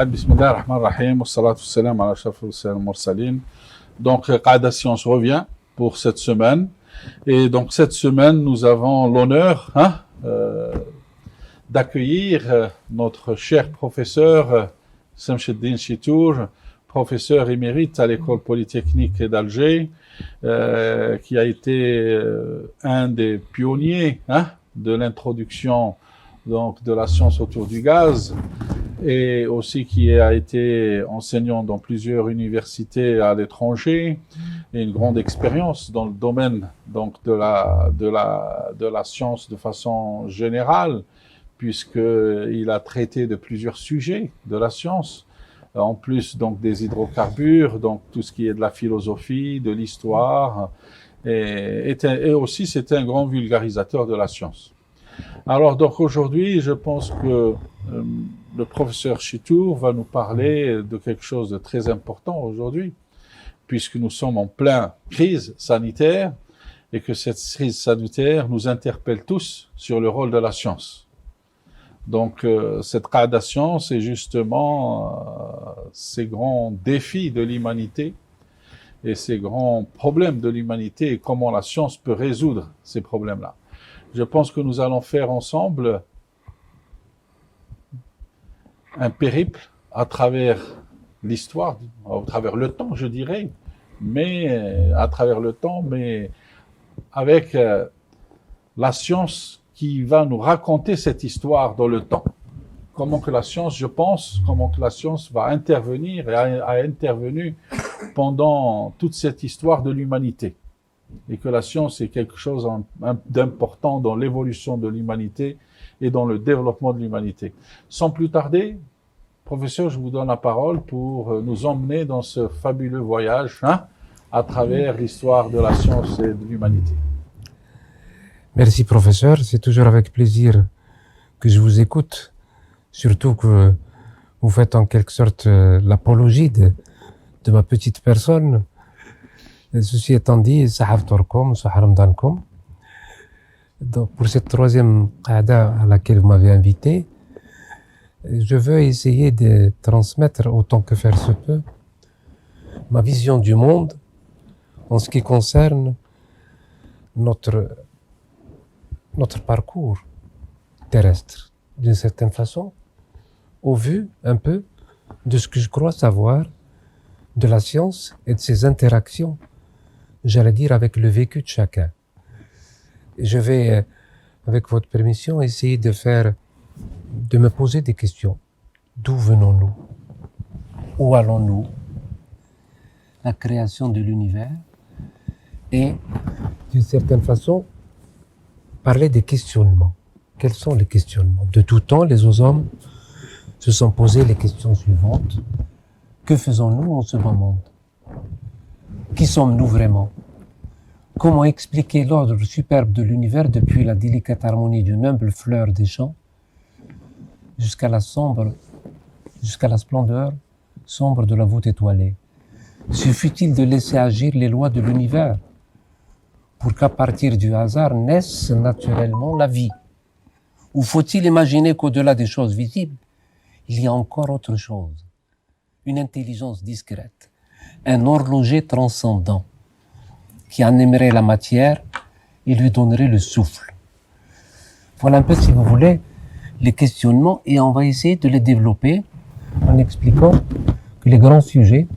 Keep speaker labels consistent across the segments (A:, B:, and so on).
A: Bismillah ar-Rahman ar-Rahim, wassalatu wassalam ala ashrafil mursalin. Donc, Qaada Science revient pour cette semaine. Et donc, cette semaine, nous avons l'honneur d'accueillir notre cher professeur Samcheddine Chitour, professeur émérite à l'école polytechnique d'Alger, qui a été un des pionniers de l'introduction donc de la science autour du gaz, et aussi qui a été enseignant dans plusieurs universités à l'étranger, et une grande expérience dans le domaine donc de la science de façon générale, puisqu'il a traité de plusieurs sujets de la science, en plus donc des hydrocarbures, donc tout ce qui est de la philosophie, de l'histoire, et aussi c'était un grand vulgarisateur de la science. Alors donc aujourd'hui, je pense que le professeur Chitour va nous parler de quelque chose de très important aujourd'hui, puisque nous sommes en pleine crise sanitaire et que cette crise sanitaire nous interpelle tous sur le rôle de la science. Donc cette Qaada Science est justement ces grands défis de l'humanité et ces grands problèmes de l'humanité et comment la science peut résoudre ces problèmes-là. Je pense que nous allons faire ensemble un périple à travers l'histoire, à travers le temps, je dirais, mais à travers le temps, mais avec la science qui va nous raconter cette histoire dans le temps. Comment que la science, je pense, comment que la science va intervenir et a intervenu pendant toute cette histoire de l'humanité. Et que la science est quelque chose d'important dans l'évolution de l'humanité et dans le développement de l'humanité. Sans plus tarder, professeur, je vous donne la parole pour nous emmener dans ce fabuleux voyage à travers l'histoire de la science et de l'humanité.
B: Merci professeur, c'est toujours avec plaisir que je vous écoute, surtout que vous faites en quelque sorte l'apologie de ma petite personne. Ceci étant dit, Sahaftorkom, Saharamdankom. Donc, pour cette troisième Qaada à laquelle vous m'avez invité, je veux essayer de transmettre autant que faire se peut ma vision du monde en ce qui concerne notre parcours terrestre, d'une certaine façon, au vu un peu de ce que je crois savoir de la science et de ses interactions, j'allais dire, avec le vécu de chacun. Je vais, avec votre permission, essayer de me poser des questions. D'où venons-nous? Où allons-nous? La création de l'univers et, d'une certaine façon, parler des questionnements. Quels sont les questionnements? De tout temps, les hommes se sont posés les questions suivantes. Que faisons-nous en ce bas monde? Qui sommes-nous vraiment? Comment expliquer l'ordre superbe de l'univers depuis la délicate harmonie d'une humble fleur des champs jusqu'à la splendeur sombre de la voûte étoilée? Suffit-il de laisser agir les lois de l'univers pour qu'à partir du hasard naisse naturellement la vie? Ou faut-il imaginer qu'au-delà des choses visibles, il y a encore autre chose? Une intelligence discrète, un horloger transcendant qui animerait la matière et lui donnerait le souffle. Voilà un peu, si vous voulez, les questionnements, et on va essayer de les développer en expliquant que les grands sujets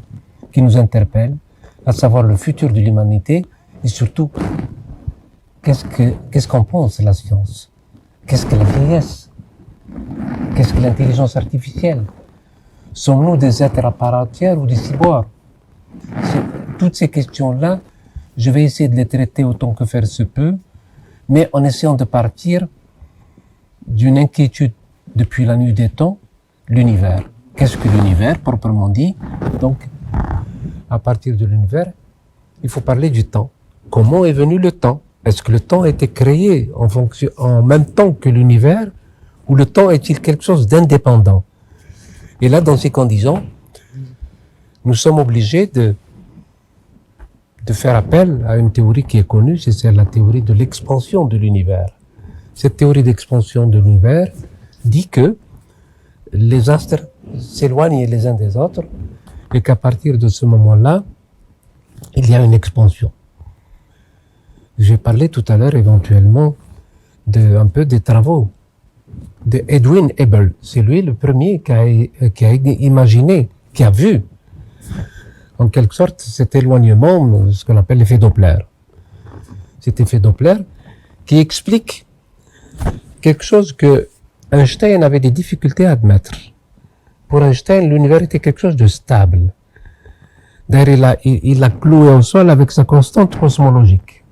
B: qui nous interpellent, à savoir le futur de l'humanité et surtout qu'est-ce qu'en pense la science? Qu'est-ce que la vieillesse? Qu'est-ce que l'intelligence artificielle? Sommes-nous des êtres à part entière ou des cyborgs? Toutes ces questions-là, je vais essayer de les traiter autant que faire se peut, mais en essayant de partir d'une inquiétude depuis la nuit des temps, l'univers. Qu'est-ce que l'univers, proprement dit? Donc, à partir de l'univers, il faut parler du temps. Comment est venu le temps? Est-ce que le temps a été créé en même temps que l'univers, ou le temps est-il quelque chose d'indépendant? Et là, dans ces conditions, nous sommes obligés de faire appel à une théorie qui est connue, c'est la théorie de l'expansion de l'univers. Cette théorie d'expansion de l'univers dit que les astres s'éloignent les uns des autres et qu'à partir de ce moment-là, il y a une expansion. J'ai parlé tout à l'heure éventuellement un peu des travaux de Edwin Hubble. C'est lui le premier qui a imaginé, qui a vu en quelque sorte cet éloignement, ce qu'on appelle l'effet Doppler. Cet effet Doppler qui explique quelque chose que Einstein avait des difficultés à admettre. Pour Einstein, l'univers était quelque chose de stable. D'ailleurs, il l'a cloué au sol avec sa constante cosmologique,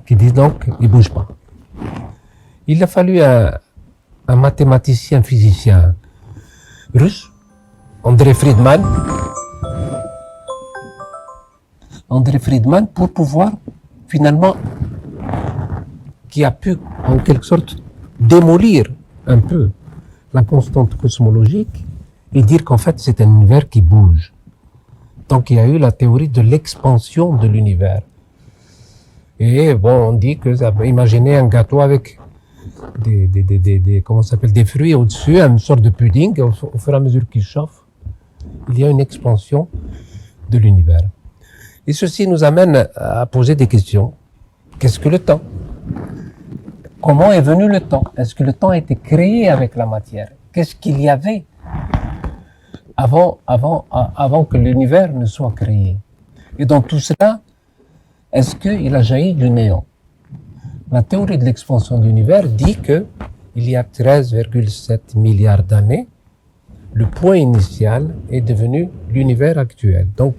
B: qui dit donc, il ne bouge pas. Il a fallu un mathématicien physicien russe, André Friedman, pour pouvoir finalement, qui a pu en quelque sorte démolir un peu la constante cosmologique et dire qu'en fait c'est un univers qui bouge. Donc il y a eu la théorie de l'expansion de l'univers. Et bon, on dit que imaginez un gâteau avec des fruits au-dessus, une sorte de pudding, au fur et à mesure qu'il chauffe, il y a une expansion de l'univers. Et ceci nous amène à poser des questions. Qu'est-ce que le temps? Comment est venu le temps? Est-ce que le temps a été créé avec la matière? Qu'est-ce qu'il y avait avant que l'univers ne soit créé? Et dans tout cela, est-ce qu'il a jailli du néant? La théorie de l'expansion de l'univers dit que il y a 13,7 milliards d'années, le point initial est devenu l'univers actuel. Donc,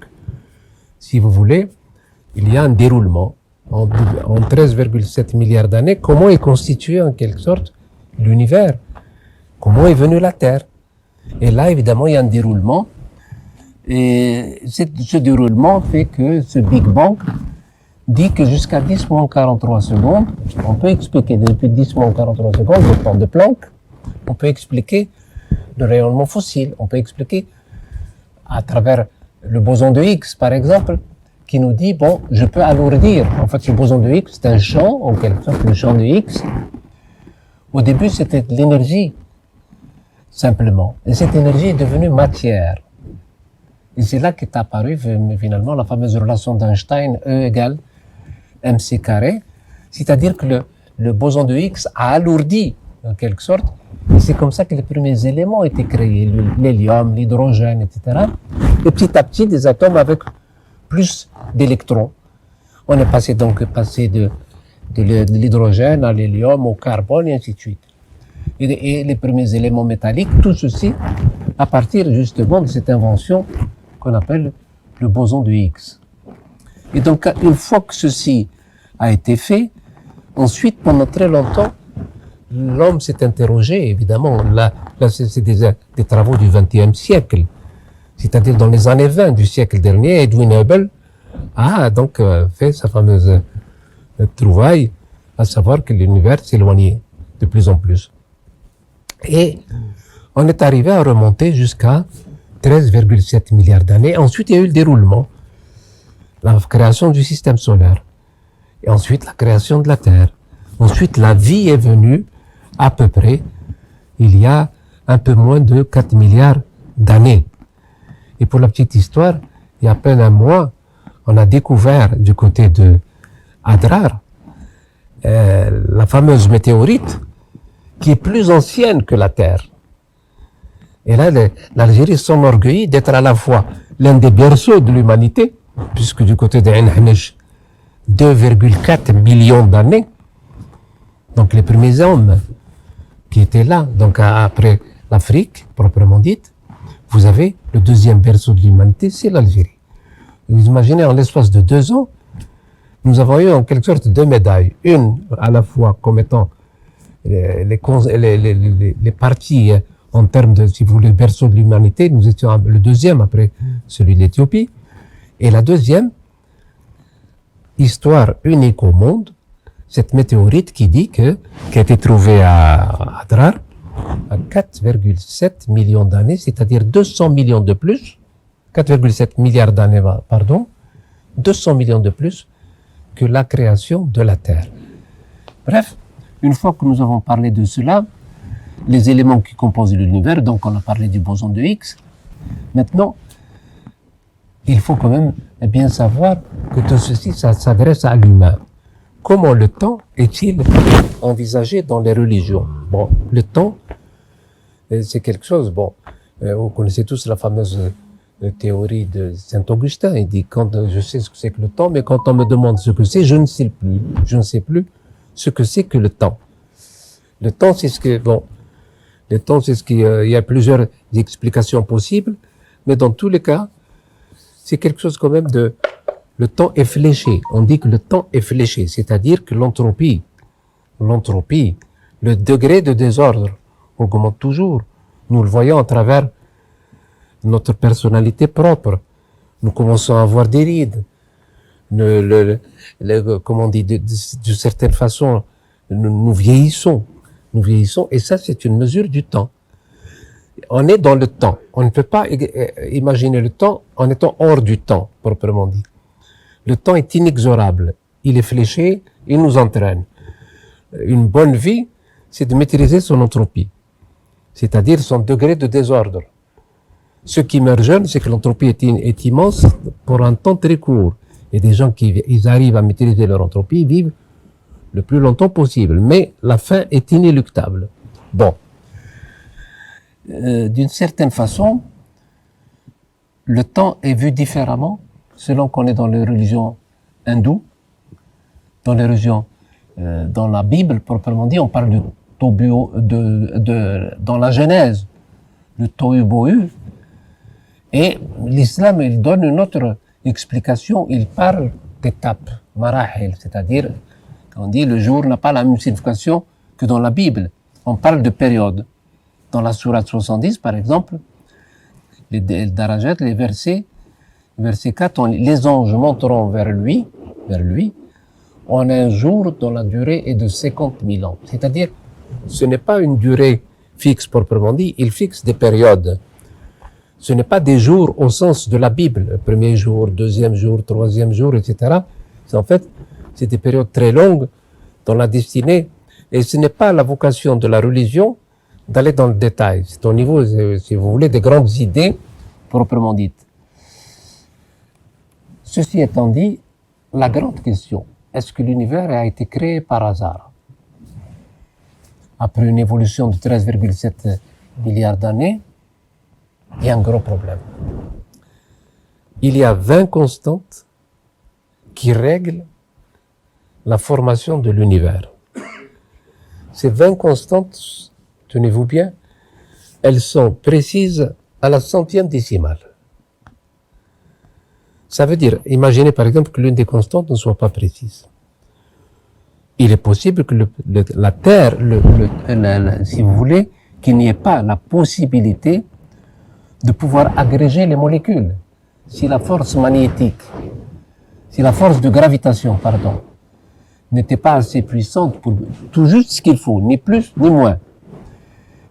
B: si vous voulez, il y a un déroulement en 13,7 milliards d'années. Comment est constitué en quelque sorte l'univers? Comment est venue la Terre? Et là, évidemment, il y a un déroulement. Et ce déroulement fait que ce Big Bang dit que jusqu'à 10-43 secondes, on peut expliquer depuis 10-43 secondes, le temps de Planck, on peut expliquer le rayonnement fossile, on peut expliquer à travers le boson de Higgs, par exemple, qui nous dit, bon, je peux alourdir. En fait, le boson de Higgs, c'est un champ, en quelque sorte, le champ de Higgs. Au début, c'était de l'énergie, simplement. Et cette énergie est devenue matière. Et c'est là qu'est apparue, finalement, la fameuse relation d'Einstein, E égale mc carré. C'est-à-dire que le boson de Higgs a alourdi, en quelque sorte. Et c'est comme ça que les premiers éléments ont été créés, l'hélium, l'hydrogène, etc. Et petit à petit, des atomes avec plus d'électrons. On est passé de l'hydrogène à l'hélium, au carbone, et ainsi de suite. Et les premiers éléments métalliques, tout ceci, à partir justement de cette invention qu'on appelle le boson de Higgs. Et donc, une fois que ceci a été fait, ensuite, pendant très longtemps, l'homme s'est interrogé, évidemment. Là c'est des travaux du XXe siècle. C'est-à-dire dans les années 20 du siècle dernier, Edwin Hubble a donc fait sa fameuse trouvaille, à savoir que l'univers s'éloignait de plus en plus. Et on est arrivé à remonter jusqu'à 13,7 milliards d'années. Ensuite, il y a eu le déroulement, la création du système solaire, et ensuite la création de la Terre. Ensuite, la vie est venue à peu près il y a un peu moins de 4 milliards d'années. Et pour la petite histoire, il y a à peine un mois, on a découvert du côté de Hadrar la fameuse météorite qui est plus ancienne que la Terre. Et là, l'Algérie s'enorgueillit d'être à la fois l'un des berceaux de l'humanité, puisque du côté de Ain Hanech, 2,4 millions d'années, donc les premiers hommes qui étaient là, donc après l'Afrique, proprement dite, vous avez le deuxième berceau de l'humanité, c'est l'Algérie. Vous imaginez, en l'espace de 2 ans, nous avons eu en quelque sorte 2 médailles. Une à la fois comme étant les parties en termes de, si vous voulez, berceau de l'humanité, nous étions le deuxième après celui de l'Éthiopie. Et la deuxième, histoire unique au monde, cette météorite qui dit qui a été trouvée à Hadrar, à 4,7 millions d'années, c'est-à-dire 200 millions de plus, 4,7 milliards d'années, pardon, 200 millions de plus que la création de la Terre. Bref, une fois que nous avons parlé de cela, les éléments qui composent l'univers, donc on a parlé du boson de Higgs. Maintenant, il faut quand même bien savoir que tout ceci, ça s'adresse à l'humain. Comment le temps est-il envisagé dans les religions? Bon, le temps, c'est quelque chose, bon, vous connaissez tous la fameuse théorie de Saint-Augustin. Il dit, quand je sais ce que c'est que le temps, mais quand on me demande ce que c'est, je ne sais plus ce que c'est que le temps. Le temps, c'est ce que, bon, le temps, c'est ce qui, il y a plusieurs explications possibles, mais dans tous les cas, c'est quelque chose quand même de, le temps est fléché. On dit que le temps est fléché, c'est-à-dire que l'entropie, le degré de désordre augmente toujours. Nous le voyons à travers notre personnalité propre. Nous commençons à avoir des rides. Comment on dit, de certaine façon, nous vieillissons. Nous vieillissons, et ça, c'est une mesure du temps. On est dans le temps. On ne peut pas imaginer le temps en étant hors du temps, proprement dit. Le temps est inexorable. Il est fléché, il nous entraîne. Une bonne vie, c'est de maîtriser son entropie, c'est-à-dire son degré de désordre. Ceux qui meurent jeunes, c'est que l'entropie est immense pour un temps très court. Et des gens qui ils arrivent à maîtriser leur entropie vivent le plus longtemps possible. Mais la fin est inéluctable. Bon. D'une certaine façon, le temps est vu différemment selon qu'on est dans les religions hindoues, dans les religions, dans la Bible proprement dit, on parle du dans la Genèse, le tohu bohu, et l'islam il donne une autre explication, il parle d'étapes, marahil, c'est-à-dire, on dit le jour n'a pas la même signification que dans la Bible, on parle de périodes. Dans la sourate 70, par exemple, les darajat, les versets 4, les anges monteront vers lui, en un jour dont la durée est de 50 000 ans. C'est-à-dire, ce n'est pas une durée fixe proprement dit, il fixe des périodes. Ce n'est pas des jours au sens de la Bible, le premier jour, deuxième jour, troisième jour, etc. En fait, c'est des périodes très longues dans la destinée, et ce n'est pas la vocation de la religion d'aller dans le détail. C'est au niveau, si vous voulez, des grandes idées proprement dites. Ceci étant dit, la grande question, est-ce que l'univers a été créé par hasard? Après une évolution de 13,7 milliards d'années, il y a un gros problème. Il y a 20 constantes qui règlent la formation de l'univers. Ces 20 constantes, tenez-vous bien, elles sont précises à la centième décimale. Ça veut dire, imaginez par exemple que l'une des constantes ne soit pas précise. Il est possible que la Terre, si vous voulez, qu'il n'y ait pas la possibilité de pouvoir agréger les molécules. Si la force magnétique, si la force de gravitation, n'était pas assez puissante pour tout juste ce qu'il faut, ni plus ni moins.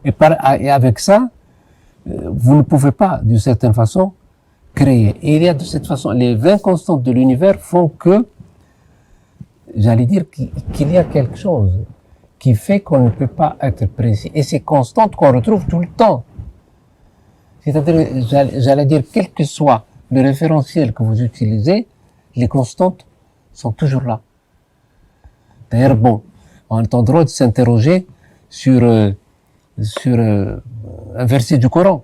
B: Et avec ça, vous ne pouvez pas, d'une certaine façon, créer. Et il y a de cette façon, les 20 constantes de l'univers font que, j'allais dire qu'il y a quelque chose qui fait qu'on ne peut pas être précis. Et c'est constante qu'on retrouve tout le temps. C'est-à-dire, j'allais dire, quel que soit le référentiel que vous utilisez, les constantes sont toujours là. D'ailleurs, bon, on est en droit de s'interroger sur un verset du Coran.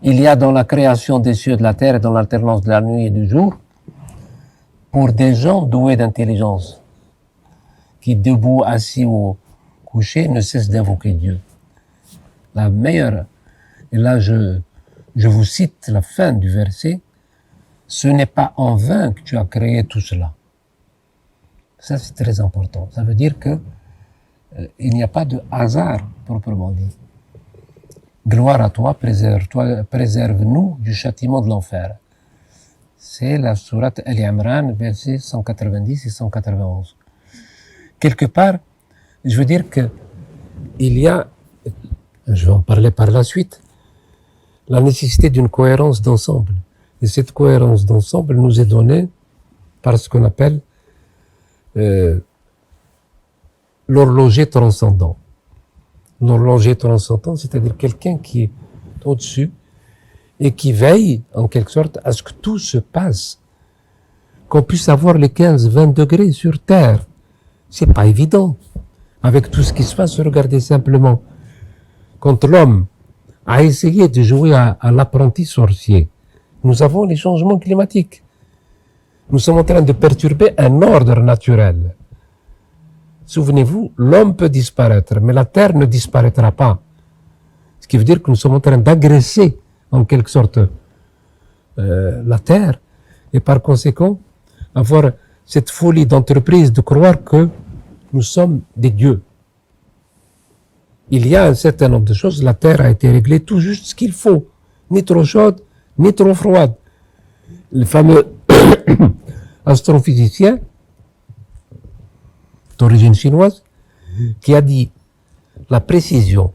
B: Il y a dans la création des cieux et de la terre et dans l'alternance de la nuit et du jour, pour des gens doués d'intelligence, qui debout, assis ou couchés, ne cessent d'invoquer Dieu. La meilleure, et là je vous cite la fin du verset, ce n'est pas en vain que tu as créé tout cela. Ça, c'est très important. Ça veut dire que il n'y a pas de hasard, proprement dit. Gloire à toi, préserve-nous du châtiment de l'enfer. C'est la sourate Al-Imran, versets 190 et 191. Quelque part, je veux dire que il y a, je vais en parler par la suite, la nécessité d'une cohérence d'ensemble. Et cette cohérence d'ensemble nous est donnée par ce qu'on appelle l'horloger transcendant. l'horloger transcendant, c'est-à-dire quelqu'un qui est au-dessus et qui veille, en quelque sorte, à ce que tout se passe. Qu'on puisse avoir les 15-20 degrés sur Terre. C'est pas évident. Avec tout ce qui se passe, regardez simplement. Quand l'homme a essayé de jouer à l'apprenti sorcier, nous avons les changements climatiques. Nous sommes en train de perturber un ordre naturel. Souvenez-vous, l'homme peut disparaître, mais la Terre ne disparaîtra pas. Ce qui veut dire que nous sommes en train d'agresser, en quelque sorte, la Terre, et par conséquent, avoir cette folie d'entreprise de croire que nous sommes des dieux. Il y a un certain nombre de choses, la Terre a été réglée tout juste ce qu'il faut, ni trop chaude, ni trop froide. Le fameux astrophysicien d'origine chinoise qui a dit la précision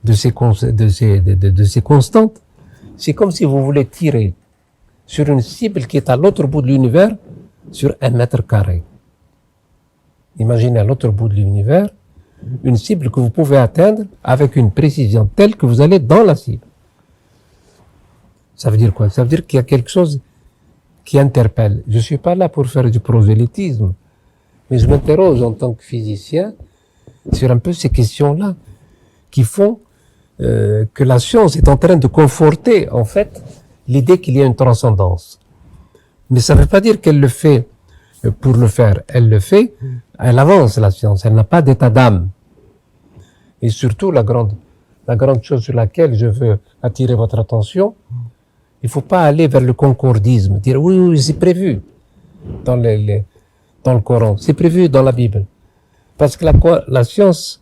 B: de ces constantes, c'est comme si vous voulez tirer sur une cible qui est à l'autre bout de l'univers sur 1 mètre carré. Imaginez à l'autre bout de l'univers une cible que vous pouvez atteindre avec une précision telle que vous allez dans la cible. Ça veut dire quoi? Ça veut dire qu'il y a quelque chose qui interpelle. Je ne suis pas là pour faire du prosélytisme, mais je m'interroge en tant que physicien sur un peu ces questions-là qui font que la science est en train de conforter, en fait, l'idée qu'il y a une transcendance. Mais ça ne veut pas dire qu'elle le fait pour le faire. Elle le fait, elle avance la science, elle n'a pas d'état d'âme. Et surtout, la grande chose sur laquelle je veux attirer votre attention, il ne faut pas aller vers le concordisme, dire oui, c'est prévu dans le Coran, c'est prévu dans la Bible. Parce que la science,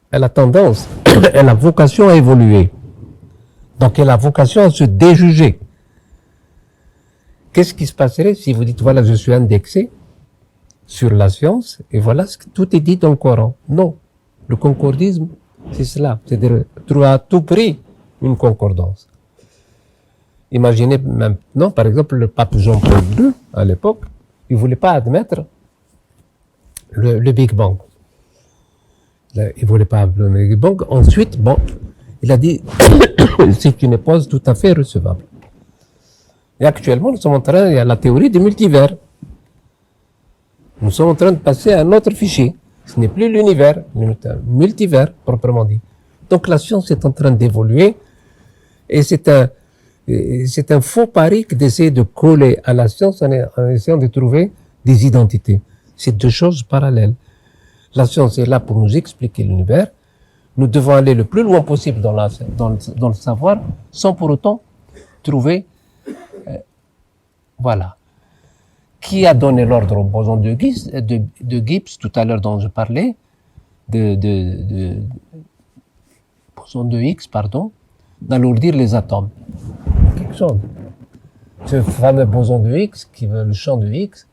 B: elle a tendance, elle a vocation à évoluer. Donc elle a vocation à se déjuger. Qu'est-ce qui se passerait si vous dites, voilà, je suis indexé sur la science, et voilà ce que tout est dit dans le Coran? Non. Le concordisme, c'est cela. C'est-à-dire, trouver à tout prix une concordance. Imaginez maintenant, par exemple, le pape Jean-Paul II, à l'époque, il voulait pas admettre le Big Bang. Il voulait pas admettre le Big Bang. Ensuite, il a dit, c'est une hypothèse tout à fait recevable. Et actuellement, nous sommes en train, il y a la théorie du multivers. Nous sommes en train de passer à un autre fichier. Ce n'est plus l'univers, mais un multivers, proprement dit. Donc la science est en train d'évoluer, et c'est un faux pari que d'essayer de coller à la science en essayant de trouver des identités. C'est deux choses parallèles. La science est là pour nous expliquer l'univers. Nous devons aller le plus loin possible dans le savoir, sans pour autant trouver, voilà. Qui a donné l'ordre au boson de Gibbs tout à l'heure dont je parlais, boson de Higgs, pardon, d'alourdir les atomes? Quelque chose. Ce fameux boson de Higgs, qui veut le champ de Higgs,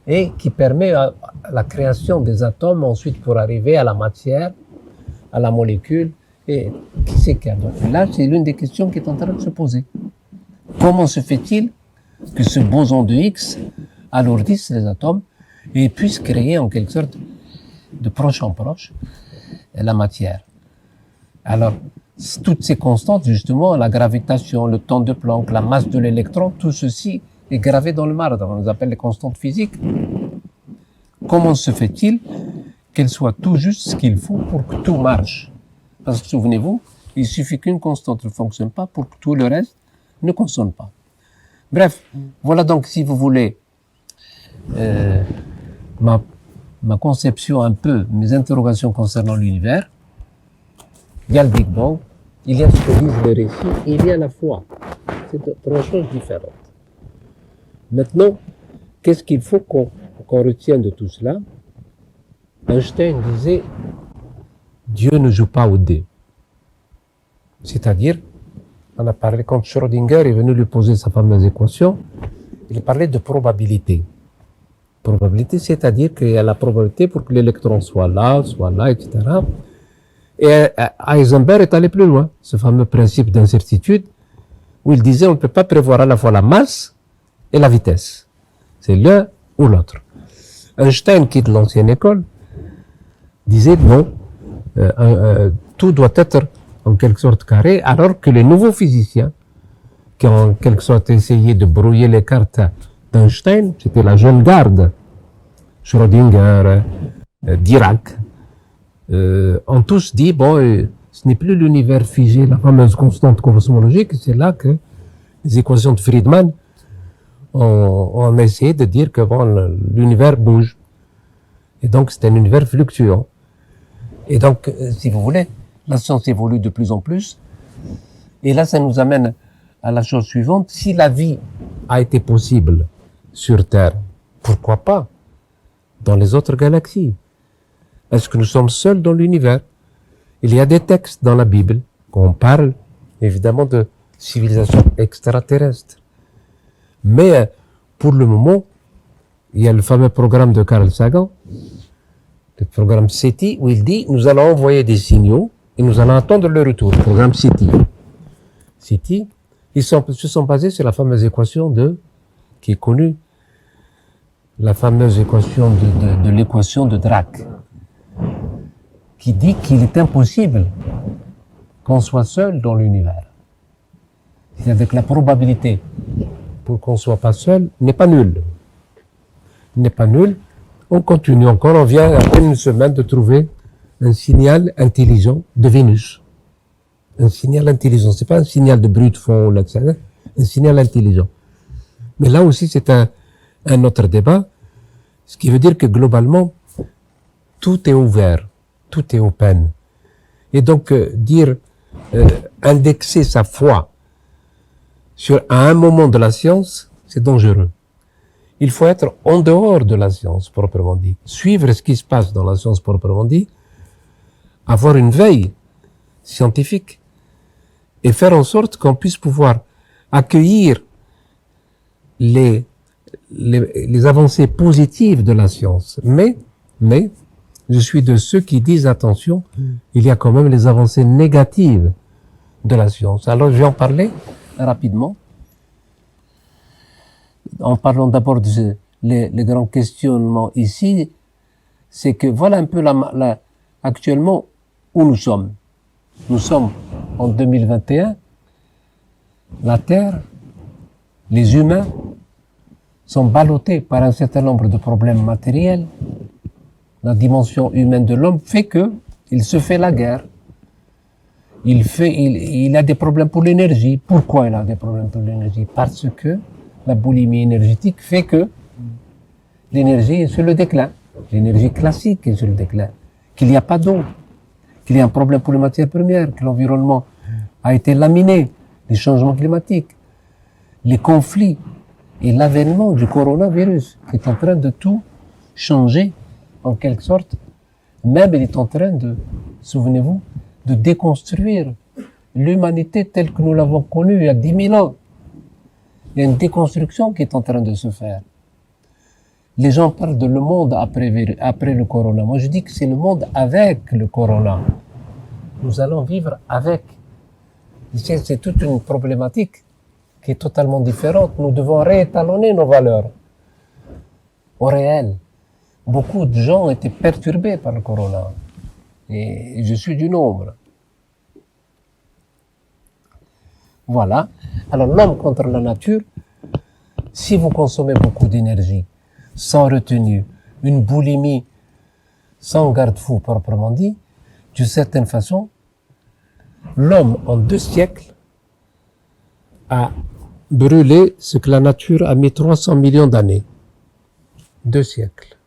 B: et qui permet la création des atomes ensuite pour arriver à la matière, à la molécule, et qui c'est qui a donné? Là, c'est l'une des questions qui est en train de se poser. Comment se fait-il que ce boson de Higgs alourdisse les atomes et puisse créer en quelque sorte de proche en proche la matière? Alors, toutes ces constantes, justement, la gravitation, le temps de Planck, la masse de l'électron, tout ceci est gravé dans le marbre. On les appelle les constantes physiques. Comment se fait-il qu'elles soient tout juste ce qu'il faut pour que tout marche? Parce que souvenez-vous, il suffit qu'une constante ne fonctionne pas pour que tout le reste ne fonctionne pas. Bref, voilà donc, si vous voulez, ma conception un peu, mes interrogations concernant l'univers. Il y a le Big Bang, il y a ce que disent les récits, et il y a la foi. C'est trois choses différentes. Maintenant, qu'est-ce qu'il faut qu'on retienne de tout cela? Einstein disait, Dieu ne joue pas au dé. C'est-à-dire, on a parlé, quand Schrödinger est venu lui poser sa fameuse équation, il parlait de probabilité. Probabilité, c'est-à-dire qu'il y a la probabilité pour que l'électron soit là, etc. Et Heisenberg est allé plus loin, ce fameux principe d'incertitude, où il disait on ne peut pas prévoir à la fois la masse et la vitesse. C'est l'un ou l'autre. Einstein, qui est de l'ancienne école, disait non, tout doit être en quelque sorte carré, alors que les nouveaux physiciens, qui ont en quelque sorte essayé de brouiller les cartes d'Einstein, c'était la jeune garde, Schrödinger, Dirac, ont tous dit, ce n'est plus l'univers figé, la fameuse constante cosmologique, c'est là que les équations de Friedman ont essayé de dire que l'univers bouge. Et donc, c'est un univers fluctuant. Et donc, si vous voulez, la science évolue de plus en plus. Et là, ça nous amène à la chose suivante. Si la vie a été possible sur Terre, pourquoi pas dans les autres galaxies? Est-ce que nous sommes seuls dans l'univers? Il y a des textes dans la Bible qu'on parle, évidemment, de civilisation extraterrestre. Mais, pour le moment, il y a le fameux programme de Carl Sagan, le programme SETI, où il dit, nous allons envoyer des signaux et nous allons attendre le retour. Le programme SETI. SETI, ils se sont basés sur la fameuse équation qui est connue, la fameuse équation de l'équation de Drake, qui dit qu'il est impossible qu'on soit seul dans l'univers. C'est-à-dire que la probabilité pour qu'on soit pas seul n'est pas nulle. N'est pas nulle. On continue encore, on vient après une semaine de trouver un signal intelligent de Vénus. Un signal intelligent, c'est pas un signal de bruit de fond, etc. Un signal intelligent. Mais là aussi, c'est un autre débat, ce qui veut dire que globalement, tout est ouvert, tout est open. Et donc, indexer sa foi à un moment de la science, c'est dangereux. Il faut être en dehors de la science, proprement dit. Suivre ce qui se passe dans la science, proprement dit. Avoir une veille scientifique. Et faire en sorte qu'on puisse pouvoir accueillir les avancées positives de la science. Mais, je suis de ceux qui disent, attention, il y a quand même les avancées négatives de la science. Alors, je vais en parler rapidement. En parlant d'abord les grands questionnements ici, c'est que voilà un peu actuellement où nous sommes. Nous sommes en 2021, la Terre, les humains sont ballottés par un certain nombre de problèmes matériels. La dimension humaine de l'homme fait que il se fait la guerre. Il a des problèmes pour l'énergie. Pourquoi il a des problèmes pour l'énergie? Parce que la boulimie énergétique fait que l'énergie est sur le déclin. L'énergie classique est sur le déclin. Qu'il n'y a pas d'eau. Qu'il y a un problème pour les matières premières. Que l'environnement a été laminé. Les changements climatiques. Les conflits. Et l'avènement du coronavirus qui est en train de tout changer en quelque sorte. Même il est en train souvenez-vous, de déconstruire l'humanité telle que nous l'avons connue il y a 10 000 ans. Il y a une déconstruction qui est en train de se faire. Les gens parlent de le monde après le corona. Moi, je dis que c'est le monde avec le corona. Nous allons vivre avec. C'est toute une problématique qui est totalement différente. Nous devons réétalonner nos valeurs au réel. Beaucoup de gens étaient perturbés par le corona. Et je suis du nombre. Voilà. Alors l'homme contre la nature, si vous consommez beaucoup d'énergie, sans retenue, une boulimie, sans garde-fou proprement dit, d'une certaine façon, l'homme en 2 siècles a brûlé ce que la nature a mis 300 millions d'années. 2 siècles.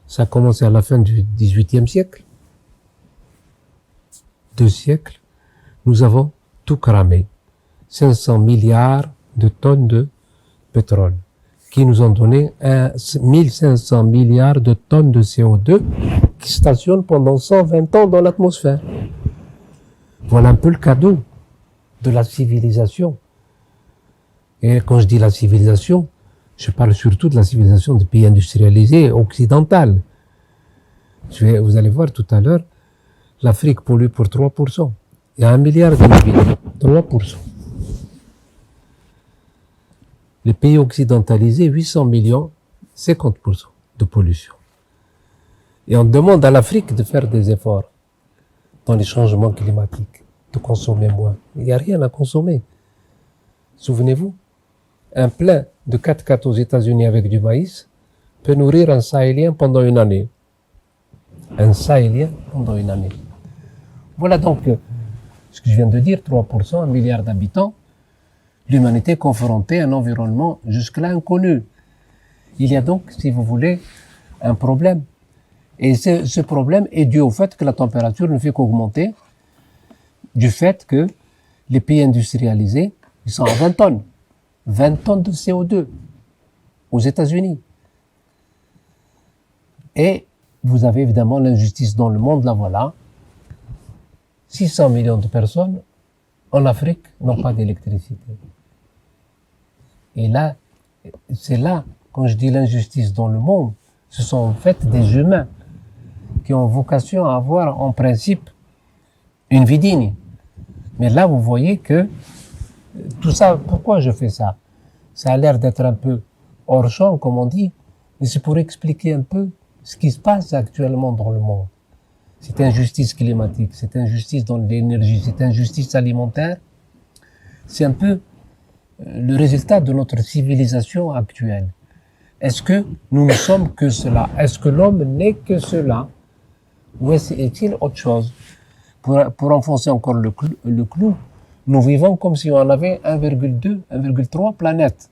B: Ça a commencé à la fin du XVIIIe siècle. 2 siècles, nous avons tout cramé. 500 milliards de tonnes de pétrole, qui nous ont donné 1500 milliards de tonnes de CO2 qui stationnent pendant 120 ans dans l'atmosphère. Voilà un peu le cadeau de la civilisation. Et quand je dis la civilisation, je parle surtout de la civilisation des pays industrialisés occidentaux. Vous allez voir tout à l'heure, l'Afrique pollue pour 3%. Il y a 1 milliard d'individus, 3%. Les pays occidentalisés, 800 millions, 50% de pollution. Et on demande à l'Afrique de faire des efforts. dans les changements climatiques, de consommer moins. Il n'y a rien à consommer. Souvenez-vous, un plein de 4x4 aux États-Unis avec du maïs peut nourrir un Sahélien pendant une année. Un Sahélien pendant une année. Voilà donc ce que je viens de dire, 3%, 1 milliard d'habitants, l'humanité confrontée à un environnement jusque-là inconnu. Il y a donc, si vous voulez, un problème. Et ce problème est dû au fait que la température ne fait qu'augmenter, du fait que les pays industrialisés, ils sont à 20 tonnes. 20 tonnes de CO2 aux États-Unis. Et vous avez évidemment l'injustice dans le monde, la voilà. 600 millions de personnes en Afrique n'ont pas d'électricité. Et là, c'est là, quand je dis l'injustice dans le monde, ce sont en fait des humains qui ont vocation à avoir en principe une vie digne. Mais là, vous voyez que tout ça, pourquoi je fais ça? Ça a l'air d'être un peu hors champ, comme on dit, mais c'est pour expliquer un peu ce qui se passe actuellement dans le monde. Cette injustice climatique, cette injustice dans l'énergie, cette injustice alimentaire, c'est un peu le résultat de notre civilisation actuelle. Est-ce que nous ne sommes que cela? Est-ce que l'homme n'est que cela? Ou est-il autre chose? Pour enfoncer encore le clou, nous vivons comme si on avait 1,2, 1,3 planètes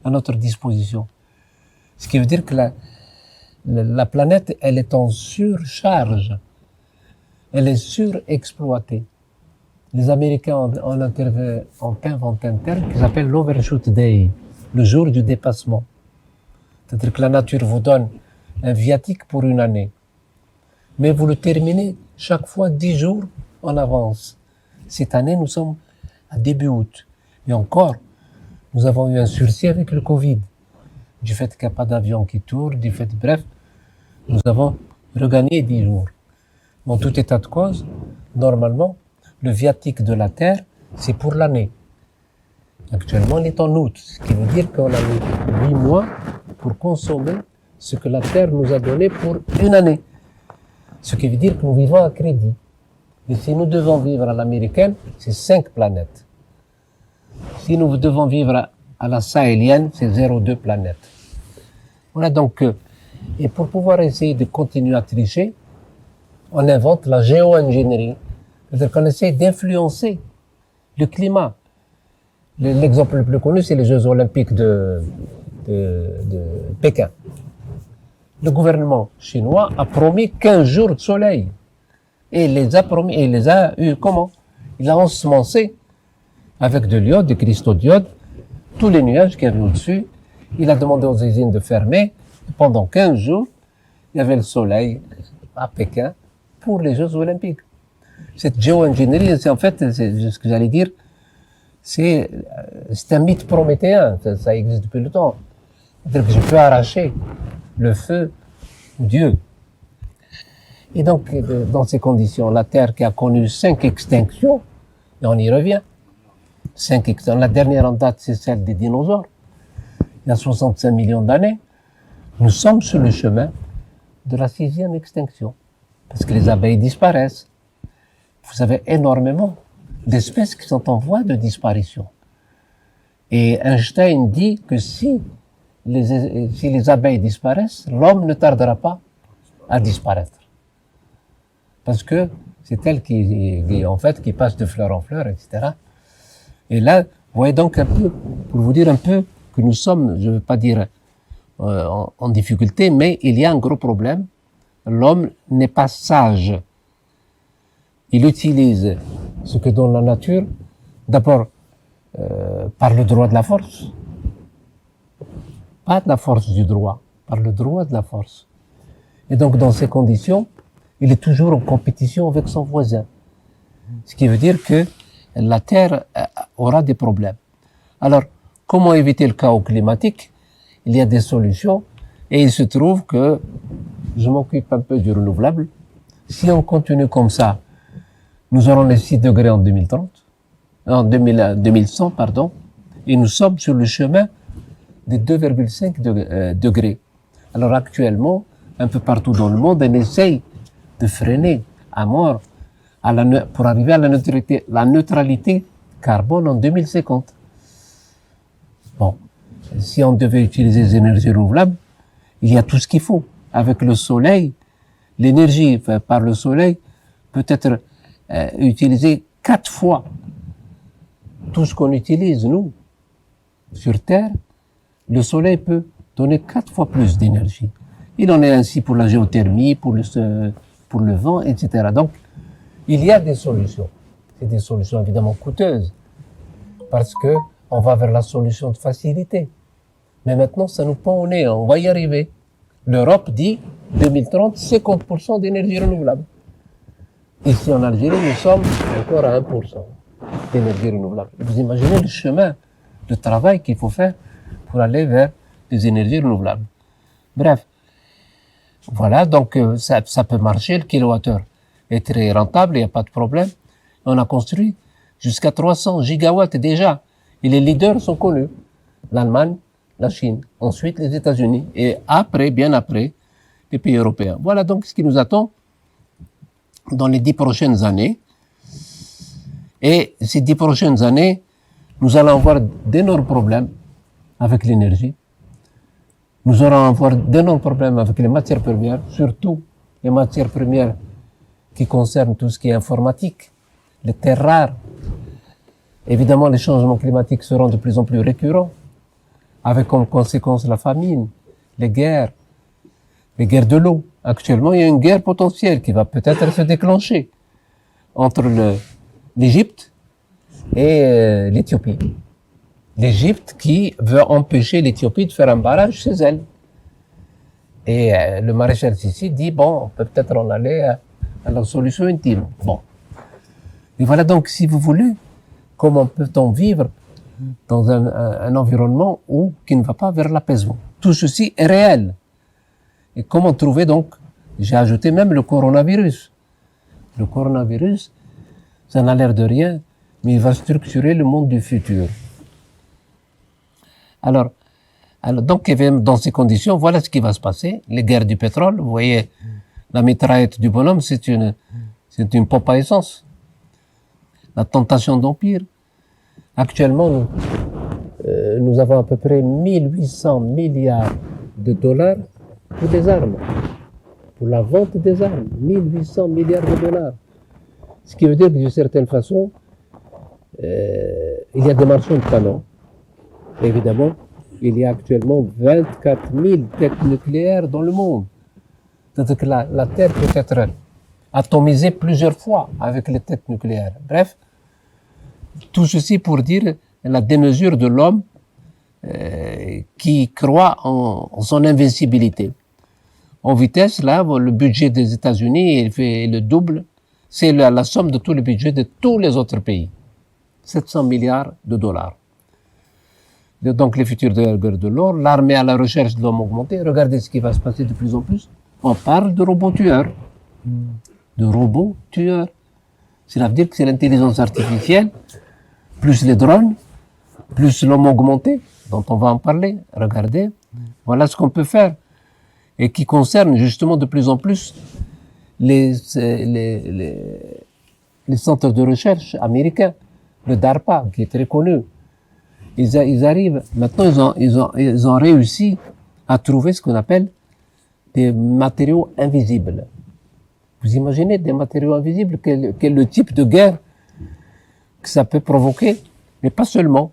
B: à notre disposition. Ce qui veut dire que la planète, elle est en surcharge. Elle est surexploitée. Les Américains ont inventé un terme qui s'appelle l'Overshoot Day, le jour du dépassement. C'est-à-dire que la nature vous donne un viatique pour une année. Mais vous le terminez chaque fois 10 jours en avance. Cette année, nous sommes à début août. Et encore, nous avons eu un sursis avec le Covid. Du fait qu'il n'y a pas d'avion qui tourne, du fait, bref, nous avons regagné 10 jours. En tout état de cause, normalement, le viatique de la Terre, c'est pour l'année. Actuellement, on est en août, ce qui veut dire qu'on a mis 8 mois pour consommer ce que la Terre nous a donné pour une année. Ce qui veut dire que nous vivons à crédit. Et si nous devons vivre à l'américaine, c'est 5 planètes. Si nous devons vivre à la sahélienne, c'est 0,2 planètes. Voilà donc, et pour pouvoir essayer de continuer à tricher, on invente la géo-ingénierie. C'est-à-dire qu'on essaie d'influencer le climat. L'exemple le plus connu, c'est les Jeux Olympiques de Pékin. Le gouvernement chinois a promis 15 jours de soleil. Et il les a eu comment? Il a ensemencé avec de l'iode, de cristaux d'iode, tous les nuages qu'il y avait au-dessus. Il a demandé aux usines de fermer. Et pendant 15 jours, il y avait le soleil à Pékin pour les Jeux Olympiques. Cette géo-ingénierie, c'est en fait, c'est ce que j'allais dire, c'est un mythe prométhéen, ça existe depuis le temps. C'est-à-dire que je peux arracher le feu ou Dieu. Et donc, dans ces conditions, la Terre qui a connu 5 extinctions, et on y revient, 5 extinctions, la dernière en date, c'est celle des dinosaures, il y a 65 millions d'années, nous sommes sur le chemin de la 6e extinction, parce que les abeilles disparaissent. Vous avez énormément d'espèces qui sont en voie de disparition. Et Einstein dit que si les abeilles disparaissent, l'homme ne tardera pas à disparaître. Parce que c'est elle qui passe de fleur en fleur, etc. Et là, vous voyez donc un peu, pour vous dire un peu que nous sommes, je ne veux pas dire en difficulté, mais il y a un gros problème. L'homme n'est pas sage. Il utilise ce que donne la nature, d'abord par le droit de la force, pas de la force du droit, par le droit de la force. Et donc dans ces conditions, il est toujours en compétition avec son voisin. Ce qui veut dire que la Terre aura des problèmes. Alors, comment éviter le chaos climatique? Il y a des solutions et il se trouve que je m'occupe un peu du renouvelable. Si on continue comme ça, nous aurons les 6 degrés en 2030, en 2100, pardon, et nous sommes sur le chemin des 2,5 degrés. Alors actuellement, un peu partout dans le monde, on essaye de freiner à mort pour arriver à la neutralité carbone en 2050. Bon, si on devait utiliser les énergies renouvelables, il y a tout ce qu'il faut. Avec le soleil, l'énergie par le soleil peut être utilisée 4 fois tout ce qu'on utilise, nous, sur Terre. Le soleil peut donner 4 fois plus d'énergie. Il en est ainsi pour la géothermie, pour le vent, etc. Donc, il y a des solutions. C'est des solutions évidemment coûteuses, parce que on va vers la solution de facilité. Mais maintenant, ça nous pend au nez, on va y arriver. L'Europe dit 2030, 50% d'énergie renouvelable. Ici en Algérie, nous sommes encore à 1% d'énergie renouvelable. Vous imaginez le chemin de travail qu'il faut faire pour aller vers des énergies renouvelables. Bref, voilà, donc ça peut marcher, le kilowattheure est très rentable, il n'y a pas de problème. On a construit jusqu'à 300 gigawatts déjà, et les leaders sont connus. L'Allemagne, la Chine, ensuite les États-Unis, et après, bien après, les pays européens. Voilà donc ce qui nous attend dans les 10 prochaines années. Et ces 10 prochaines années, nous allons avoir d'énormes problèmes avec l'énergie. Nous allons avoir d'énormes problèmes avec les matières premières, surtout les matières premières qui concernent tout ce qui est informatique, les terres rares. Évidemment, les changements climatiques seront de plus en plus récurrents, avec comme conséquence la famine, les guerres de l'eau. Actuellement, il y a une guerre potentielle qui va peut-être se déclencher entre l'Égypte et l'Éthiopie. L'Égypte qui veut empêcher l'Éthiopie de faire un barrage chez elle. Et le maréchal Sissi dit, bon, on peut peut-être en aller à la solution intime. Bon. Et voilà donc, si vous voulez, comment peut-on vivre dans un environnement qui ne va pas vers l'apaisement. Tout ceci est réel. Et comment trouver donc, j'ai ajouté même le coronavirus. Le coronavirus, ça n'a l'air de rien, mais il va structurer le monde du futur. Alors donc, dans ces conditions, voilà ce qui va se passer. Les guerres du pétrole, vous voyez, la mitraillette du bonhomme, c'est une pompe à essence. La tentation d'empire. Actuellement, nous avons à peu près 1800 milliards de dollars pour des armes. Pour la vente des armes. 1800 milliards de dollars. Ce qui veut dire que d'une certaine façon, il y a des marchands de canons. Évidemment, il y a actuellement 24 000 têtes nucléaires dans le monde. C'est-à-dire que la Terre peut être atomisée plusieurs fois avec les têtes nucléaires. Bref, tout ceci pour dire la démesure de l'homme qui croit en son invincibilité. En vitesse, là, le budget des États-Unis il fait le double. C'est la somme de tout le budget de tous les autres pays. 700 milliards de dollars. Donc les futurs de la guerre de l'or, l'armée à la recherche de l'homme augmenté. Regardez ce qui va se passer de plus en plus. On parle de robots tueurs. De robots tueurs. Cela veut dire que c'est l'intelligence artificielle, plus les drones, plus l'homme augmenté, dont on va en parler. Regardez, voilà ce qu'on peut faire. Et qui concerne justement de plus en plus les centres de recherche américains. Le DARPA, qui est très connu. Ils arrivent, maintenant ils ont réussi à trouver ce qu'on appelle des matériaux invisibles. Vous imaginez des matériaux invisibles, quel est le type de guerre que ça peut provoquer? Mais pas seulement.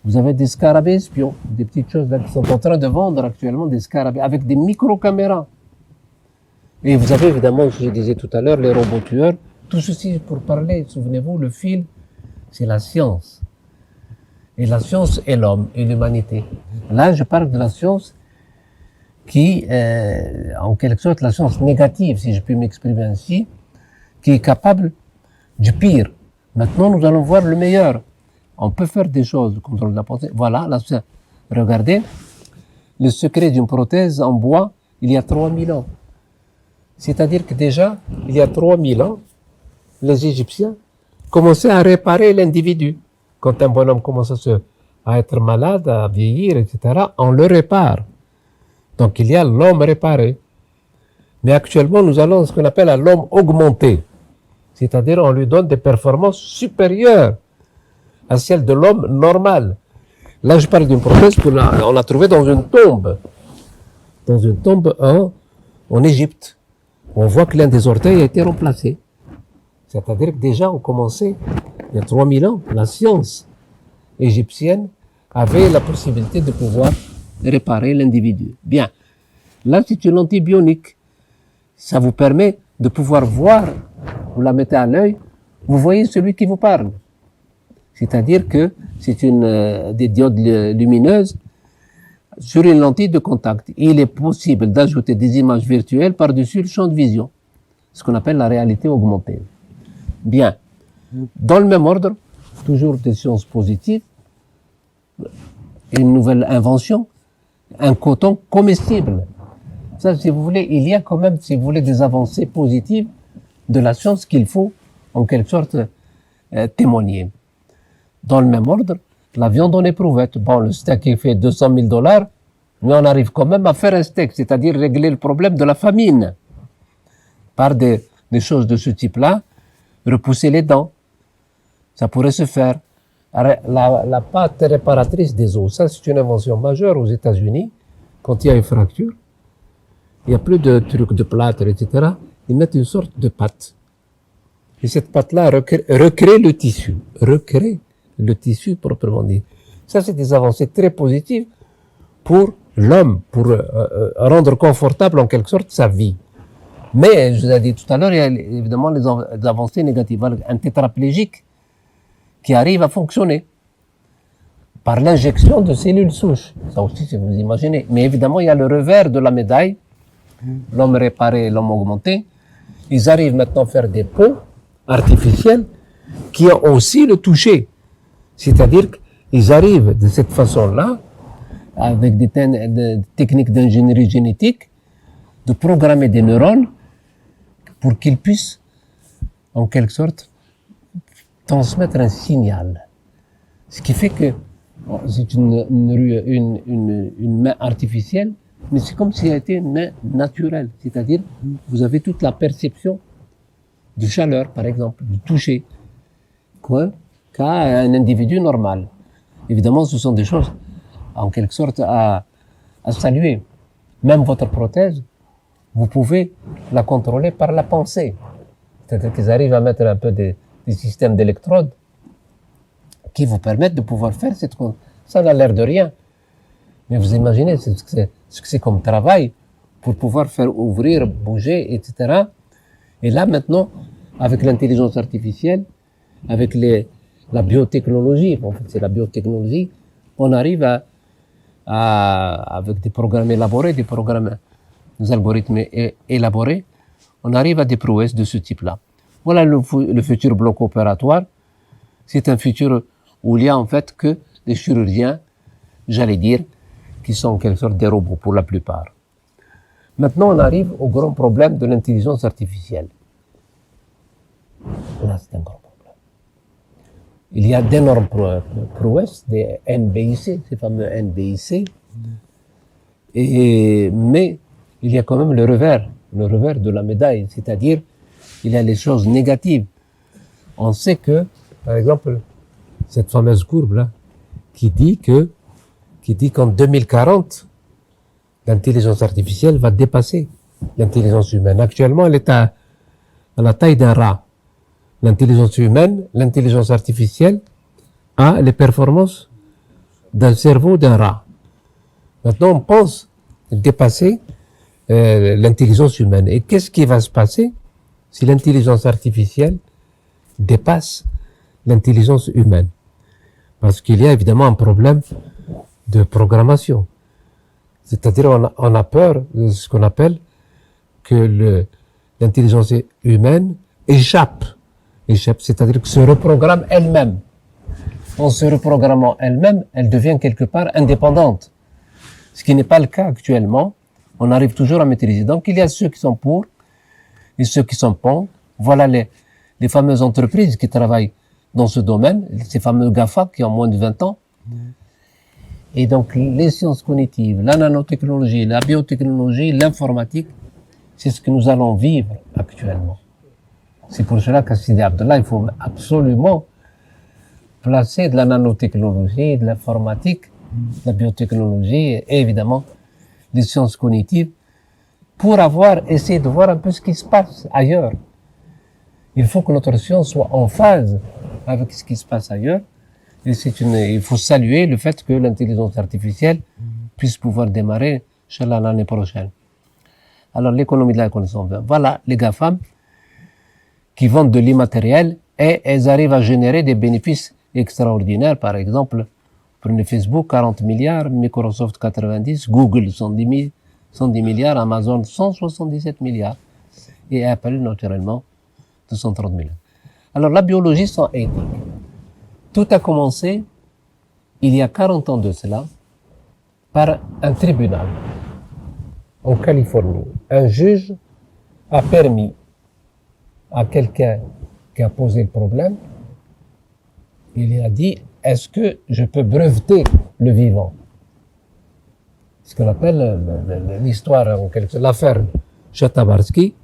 B: Vous avez des scarabées espions, des petites choses là qui sont en train de vendre actuellement, des scarabées avec des micro-caméras. Et vous avez évidemment, je disais tout à l'heure, les robots tueurs. Tout ceci pour parler, souvenez-vous, le fil, c'est la science. Et la science est l'homme et l'humanité. Là, je parle de la science qui, en quelque sorte, la science négative, si je puis m'exprimer ainsi, qui est capable du pire. Maintenant, nous allons voir le meilleur. On peut faire des choses contre la pensée. Voilà, là, regardez, le secret d'une prothèse en bois, il y a 3000 ans. C'est-à-dire que déjà, il y a 3000 ans, les Égyptiens commençaient à réparer l'individu. Quand un bonhomme commence à être malade, à vieillir, etc., on le répare. Donc il y a l'homme réparé. Mais actuellement, nous allons à ce qu'on appelle l'homme augmenté. C'est-à-dire, on lui donne des performances supérieures à celles de l'homme normal. Là, je parle d'une prothèse qu'on a trouvée dans une tombe. Dans une tombe en Égypte. On voit que l'un des orteils a été remplacé. C'est-à-dire que déjà, on commençait, il y a 3000 ans, la science égyptienne avait la possibilité de pouvoir réparer l'individu. Bien. Là, c'est une lentille bionique. Ça vous permet de pouvoir voir, vous la mettez à l'œil, vous voyez celui qui vous parle. C'est-à-dire que c'est des diodes lumineuses sur une lentille de contact. Il est possible d'ajouter des images virtuelles par-dessus le champ de vision, ce qu'on appelle la réalité augmentée. Bien. Dans le même ordre, toujours des sciences positives, une nouvelle invention, un coton comestible. Ça, si vous voulez, il y a quand même, si vous voulez, des avancées positives de la science qu'il faut, en quelque sorte, témoigner. Dans le même ordre, la viande en éprouvette. Bon, le steak, il fait $200 000, mais on arrive quand même à faire un steak, c'est-à-dire régler le problème de la famine. Par des choses de ce type-là, repousser les dents. Ça pourrait se faire. La pâte réparatrice des os, ça, c'est une invention majeure aux États-Unis. Quand il y a une fracture, il n'y a plus de trucs de plâtre, etc. Ils mettent une sorte de pâte. Et cette pâte-là recrée le tissu. Recrée le tissu proprement dit. Ça, c'est des avancées très positives pour l'homme, pour rendre confortable en quelque sorte sa vie. Mais, je vous ai dit tout à l'heure, il y a évidemment les avancées négatives. Un tétraplégique qui arrive à fonctionner par l'injection de cellules souches. Ça aussi, si vous imaginez. Mais évidemment, il y a le revers de la médaille. L'homme réparé, l'homme augmenté. Ils arrivent maintenant à faire des peaux artificielles qui ont aussi le toucher. C'est-à-dire qu'ils arrivent de cette façon-là, avec des techniques d'ingénierie génétique, de programmer des neurones pour qu'ils puissent, en quelque sorte, transmettre un signal. Ce qui fait que c'est une main artificielle, mais c'est comme si elle était une main naturelle. C'est-à-dire, vous avez toute la perception de chaleur, par exemple, du toucher, qu'a un individu normal. Évidemment, ce sont des choses, en quelque sorte, à saluer. Même votre prothèse, vous pouvez la contrôler par la pensée. C'est-à-dire qu'ils arrivent à mettre un peu des systèmes d'électrodes qui vous permettent de pouvoir faire cette chose. Ça n'a l'air de rien. Mais vous imaginez ce que c'est comme travail pour pouvoir faire ouvrir, bouger, etc. Et là, maintenant, avec l'intelligence artificielle, avec la biotechnologie, en fait, c'est la biotechnologie, on arrive avec des programmes élaborés, des algorithmes élaborés, on arrive à des prouesses de ce type-là. Voilà le futur bloc opératoire. C'est un futur où il y a en fait que des chirurgiens, j'allais dire, qui sont en quelque sorte des robots pour la plupart. Maintenant, on arrive au grand problème de l'intelligence artificielle. Là, c'est un grand problème. Il y a d'énormes prouesses, des NBIC, ces fameux NBIC, mais il y a quand même le revers de la médaille, c'est-à-dire il y a les choses négatives. On sait que, par exemple, cette fameuse courbe-là, qui dit qu'en 2040, l'intelligence artificielle va dépasser l'intelligence humaine. Actuellement, elle est à la taille d'un rat. L'intelligence humaine, l'intelligence artificielle a les performances d'un cerveau d'un rat. Maintenant, on pense dépasser l'intelligence humaine. Et qu'est-ce qui va se passer si l'intelligence artificielle dépasse l'intelligence humaine? Parce qu'il y a évidemment un problème de programmation. C'est-à-dire, on a peur de ce qu'on appelle que l'intelligence humaine échappe, c'est-à-dire que se reprogramme elle-même. En se reprogrammant elle-même, elle devient quelque part indépendante. Ce qui n'est pas le cas actuellement. On arrive toujours à maîtriser. Donc, il y a ceux qui sont pour et ceux qui sont contre. Voilà les fameuses entreprises qui travaillent dans ce domaine, ces fameux GAFA qui ont moins de 20 ans. Et donc, les sciences cognitives, la nanotechnologie, la biotechnologie, l'informatique, c'est ce que nous allons vivre actuellement. C'est pour cela qu'à Sidi Abdallah, il faut absolument placer de la nanotechnologie, de l'informatique, de la biotechnologie et évidemment les sciences cognitives pour essayer de voir un peu ce qui se passe ailleurs. Il faut que notre science soit en phase avec ce qui se passe ailleurs. Et il faut saluer le fait que l'intelligence artificielle puisse pouvoir démarrer, Inch'Allah, l'année prochaine. Alors, l'économie de la connaissance. Voilà les GAFAM qui vendent de l'immatériel et elles arrivent à générer des bénéfices extraordinaires. Par exemple, prenez Facebook, 40 milliards, Microsoft, 90, Google, 110 milliards, Amazon, 177 milliards et Apple, naturellement, 230 milliards. Alors, la biologie sans éthique. Tout a commencé, il y a 40 ans de cela, par un tribunal en Californie. Un juge a permis à quelqu'un qui a posé le problème, il a dit, est-ce que je peux breveter le vivant? Ce qu'on appelle l'histoire, l'affaire Chatabarsky,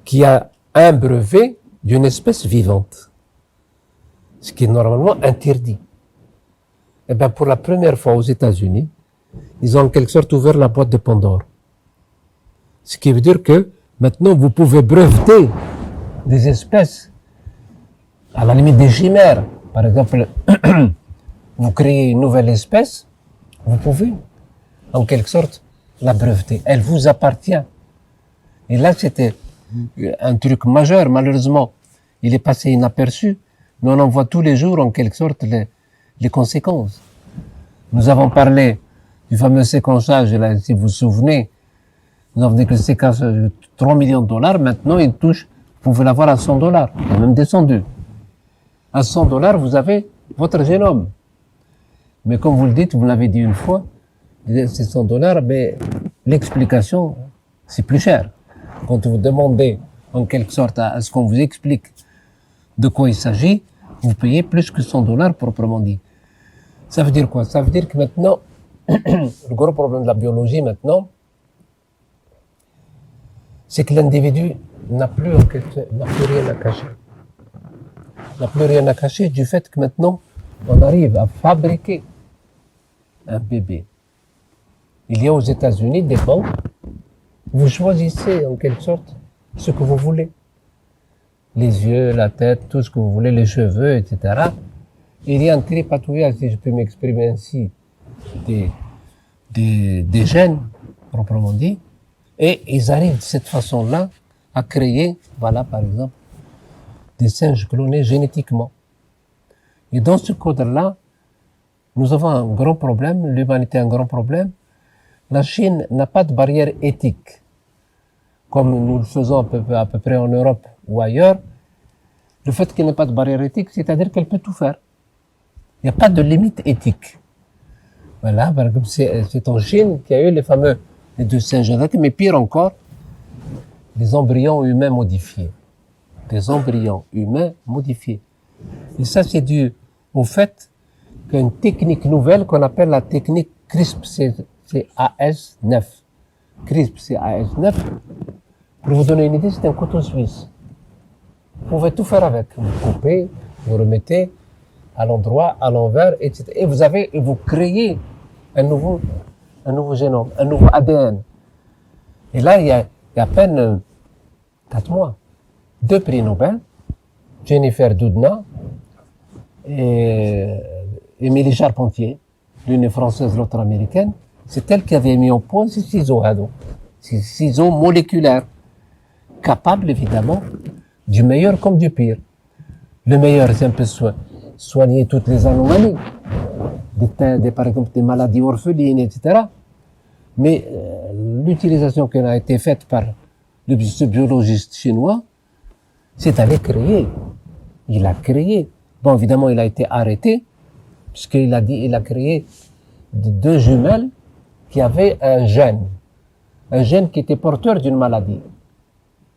B: qui a un brevet d'une espèce vivante, ce qui est normalement interdit. Eh bien, pour la première fois aux États-Unis, ils ont en quelque sorte ouvert la boîte de Pandore. Ce qui veut dire que maintenant, vous pouvez breveter des espèces, à la limite des chimères. Par exemple, vous créez une nouvelle espèce, vous pouvez, en quelque sorte, la breveter. Elle vous appartient. Et là, c'était un truc majeur. Malheureusement, il est passé inaperçu, mais on en voit tous les jours, en quelque sorte, les conséquences. Nous avons parlé du fameux séquençage, là, si vous vous souvenez, nous avons dit que le séquençage de 3 millions de dollars, maintenant il touche, vous pouvez l'avoir à 100 dollars, il est même descendu. À 100 dollars, vous avez votre génome. Mais comme vous le dites, vous l'avez dit une fois, c'est 100 dollars, mais l'explication, c'est plus cher. Quand vous demandez, en quelque sorte, à ce qu'on vous explique de quoi il s'agit, vous payez plus que 100 dollars proprement dit. Ça veut dire quoi? Ça veut dire que maintenant, le gros problème de la biologie maintenant, c'est que l'individu n'a plus rien à cacher. N'a plus rien à cacher du fait que maintenant, on arrive à fabriquer un bébé. Il y a aux États-Unis des banques, vous choisissez en quelque sorte ce que vous voulez. Les yeux, la tête, tout ce que vous voulez, les cheveux, etc. Il y a un tripatouillage, si je peux m'exprimer ainsi, des gènes, proprement dit, et ils arrivent de cette façon-là à créer, voilà, par exemple, des singes clonés génétiquement. Et dans ce cadre-là, nous avons un grand problème, l'humanité a un grand problème. La Chine n'a pas de barrière éthique, comme nous le faisons à peu près en Europe ou ailleurs. Le fait qu'il n'y ait pas de barrière éthique, c'est-à-dire qu'elle peut tout faire. Il n'y a pas de limite éthique. Voilà, par exemple, c'est en Chine qu'il y a eu les deux singes, mais pire encore, les embryons humains modifiés. Des embryons humains modifiés. Et ça, c'est dû au fait qu'une technique nouvelle qu'on appelle la technique CRISPR-Cas9. CRISPR-Cas9, pour vous donner une idée, c'est un couteau suisse. Vous pouvez tout faire avec. Vous coupez, vous remettez à l'endroit, à l'envers, etc. Et vous créez un nouveau génome, un nouveau ADN. Et là, il y a à peine 4 mois, 2 prix Nobel, Jennifer Doudna et Émilie Charpentier, l'une est française, l'autre américaine. C'est elle qui avait mis au point ces ciseaux moléculaires, capables évidemment du meilleur comme du pire. Le meilleur, c'est un peu soigner toutes les anomalies, par exemple des maladies orphelines, etc. Mais l'utilisation qui a été faite par ce biologiste chinois, c'est d'aller créer. Il a créé. Bon, évidemment, il a été arrêté, puisqu'il a créé 2 jumelles qui avaient un gène qui était porteur d'une maladie.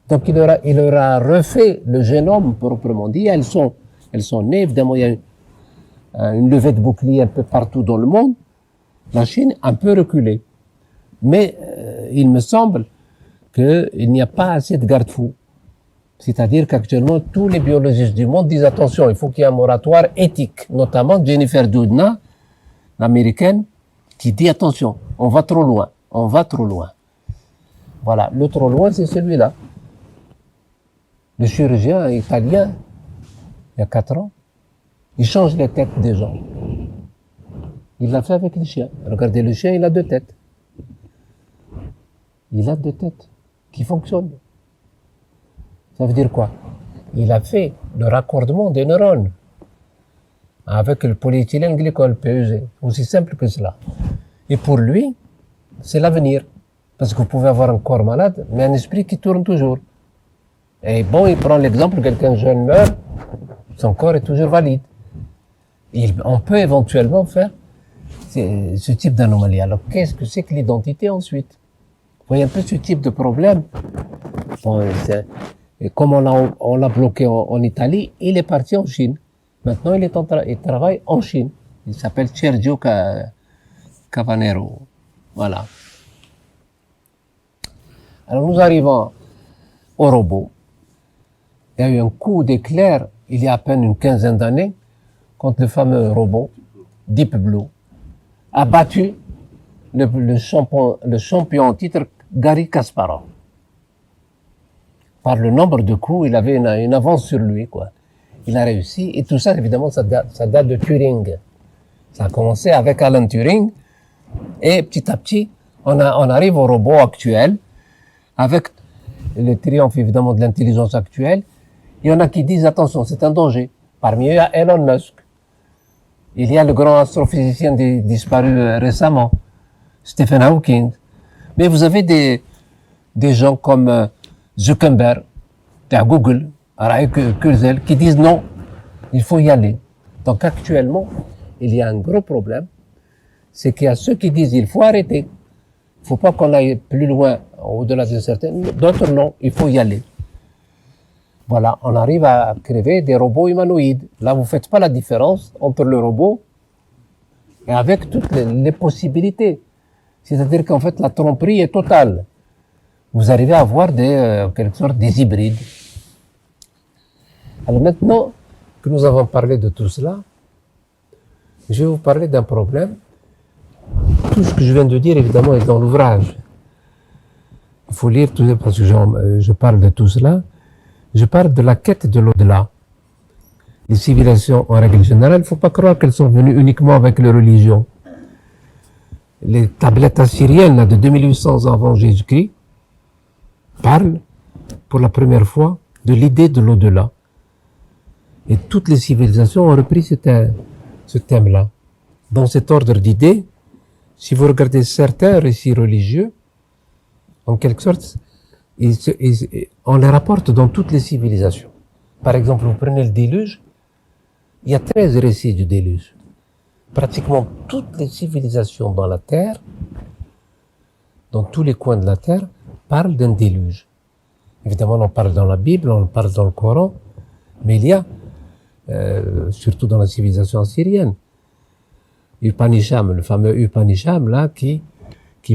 B: Donc il leur a refait le génome proprement dit. Elles sont nées, évidemment, il y a une levée de bouclier un peu partout dans le monde. La Chine a un peu reculé. Mais il me semble qu'il n'y a pas assez de garde-fous. C'est-à-dire qu'actuellement, tous les biologistes du monde disent attention, il faut qu'il y ait un moratoire éthique, notamment Jennifer Doudna, l'américaine, qui dit attention, on va trop loin, on va trop loin. Voilà, le trop loin, c'est celui-là. Le chirurgien italien, il y a 4 ans, il change les têtes des gens. Il l'a fait avec les chiens. Regardez, le chien, il a 2 têtes. Il a 2 têtes qui fonctionnent. Ça veut dire quoi? Il a fait le raccordement des neurones avec le polyéthylène glycol, PEG. Aussi simple que cela. Et pour lui, c'est l'avenir. Parce que vous pouvez avoir un corps malade, mais un esprit qui tourne toujours. Et bon, il prend l'exemple, quelqu'un jeune meurt, son corps est toujours valide. On peut éventuellement faire ce type d'anomalie. Alors, qu'est-ce que c'est que l'identité ensuite? Vous voyez un peu ce type de problème. Bon, et comme on l'a bloqué en Italie, il est parti en Chine. Maintenant, il travaille en Chine. Il s'appelle Sergio Cavanero. Voilà. Alors, nous arrivons au robot. Il y a eu un coup d'éclair, il y a à peine une quinzaine d'années, quand le fameux robot, Deep Blue, a battu le champion en titre, Garry Kasparov. Par le nombre de coups, il avait une avance sur lui, quoi. Il a réussi, et tout ça, évidemment, ça date de Turing. Ça a commencé avec Alan Turing, et petit à petit, on arrive au robot actuel, avec le triomphe, évidemment, de l'intelligence actuelle. Il y en a qui disent, attention, c'est un danger. Parmi eux, il y a Elon Musk. Il y a le grand astrophysicien disparu récemment, Stephen Hawking. Mais vous avez des gens comme Zuckerberg, à Google, Ray Kurzweil, qui disent non, il faut y aller. Donc actuellement, il y a un gros problème, c'est qu'il y a ceux qui disent il faut arrêter. Il ne faut pas qu'on aille plus loin, au-delà d'une certaine. D'autres non, il faut y aller. Voilà, on arrive à créer des robots humanoïdes. Là, vous ne faites pas la différence entre le robot et avec toutes les possibilités. C'est-à-dire qu'en fait, la tromperie est totale. Vous arrivez à avoir en quelque sorte, des hybrides. Alors maintenant que nous avons parlé de tout cela, je vais vous parler d'un problème. Tout ce que je viens de dire, évidemment, est dans l'ouvrage. Il faut lire tout ça parce que je parle de tout cela. Je parle de la quête de l'au-delà. Les civilisations, en règle générale, il ne faut pas croire qu'elles sont venues uniquement avec les religions. Les tablettes assyriennes là, de 2800 ans avant Jésus-Christ parlent pour la première fois de l'idée de l'au-delà. Et toutes les civilisations ont repris ce thème-là. Dans cet ordre d'idées, si vous regardez certains récits religieux, en quelque sorte, on les rapporte dans toutes les civilisations. Par exemple, vous prenez le déluge, il y a 13 récits du déluge. Pratiquement toutes les civilisations dans la Terre, dans tous les coins de la Terre, parlent d'un déluge. Évidemment, on en parle dans la Bible, on en parle dans le Coran, mais il y a, surtout dans la civilisation assyrienne, Upanishad, le fameux Upanishad, là, qui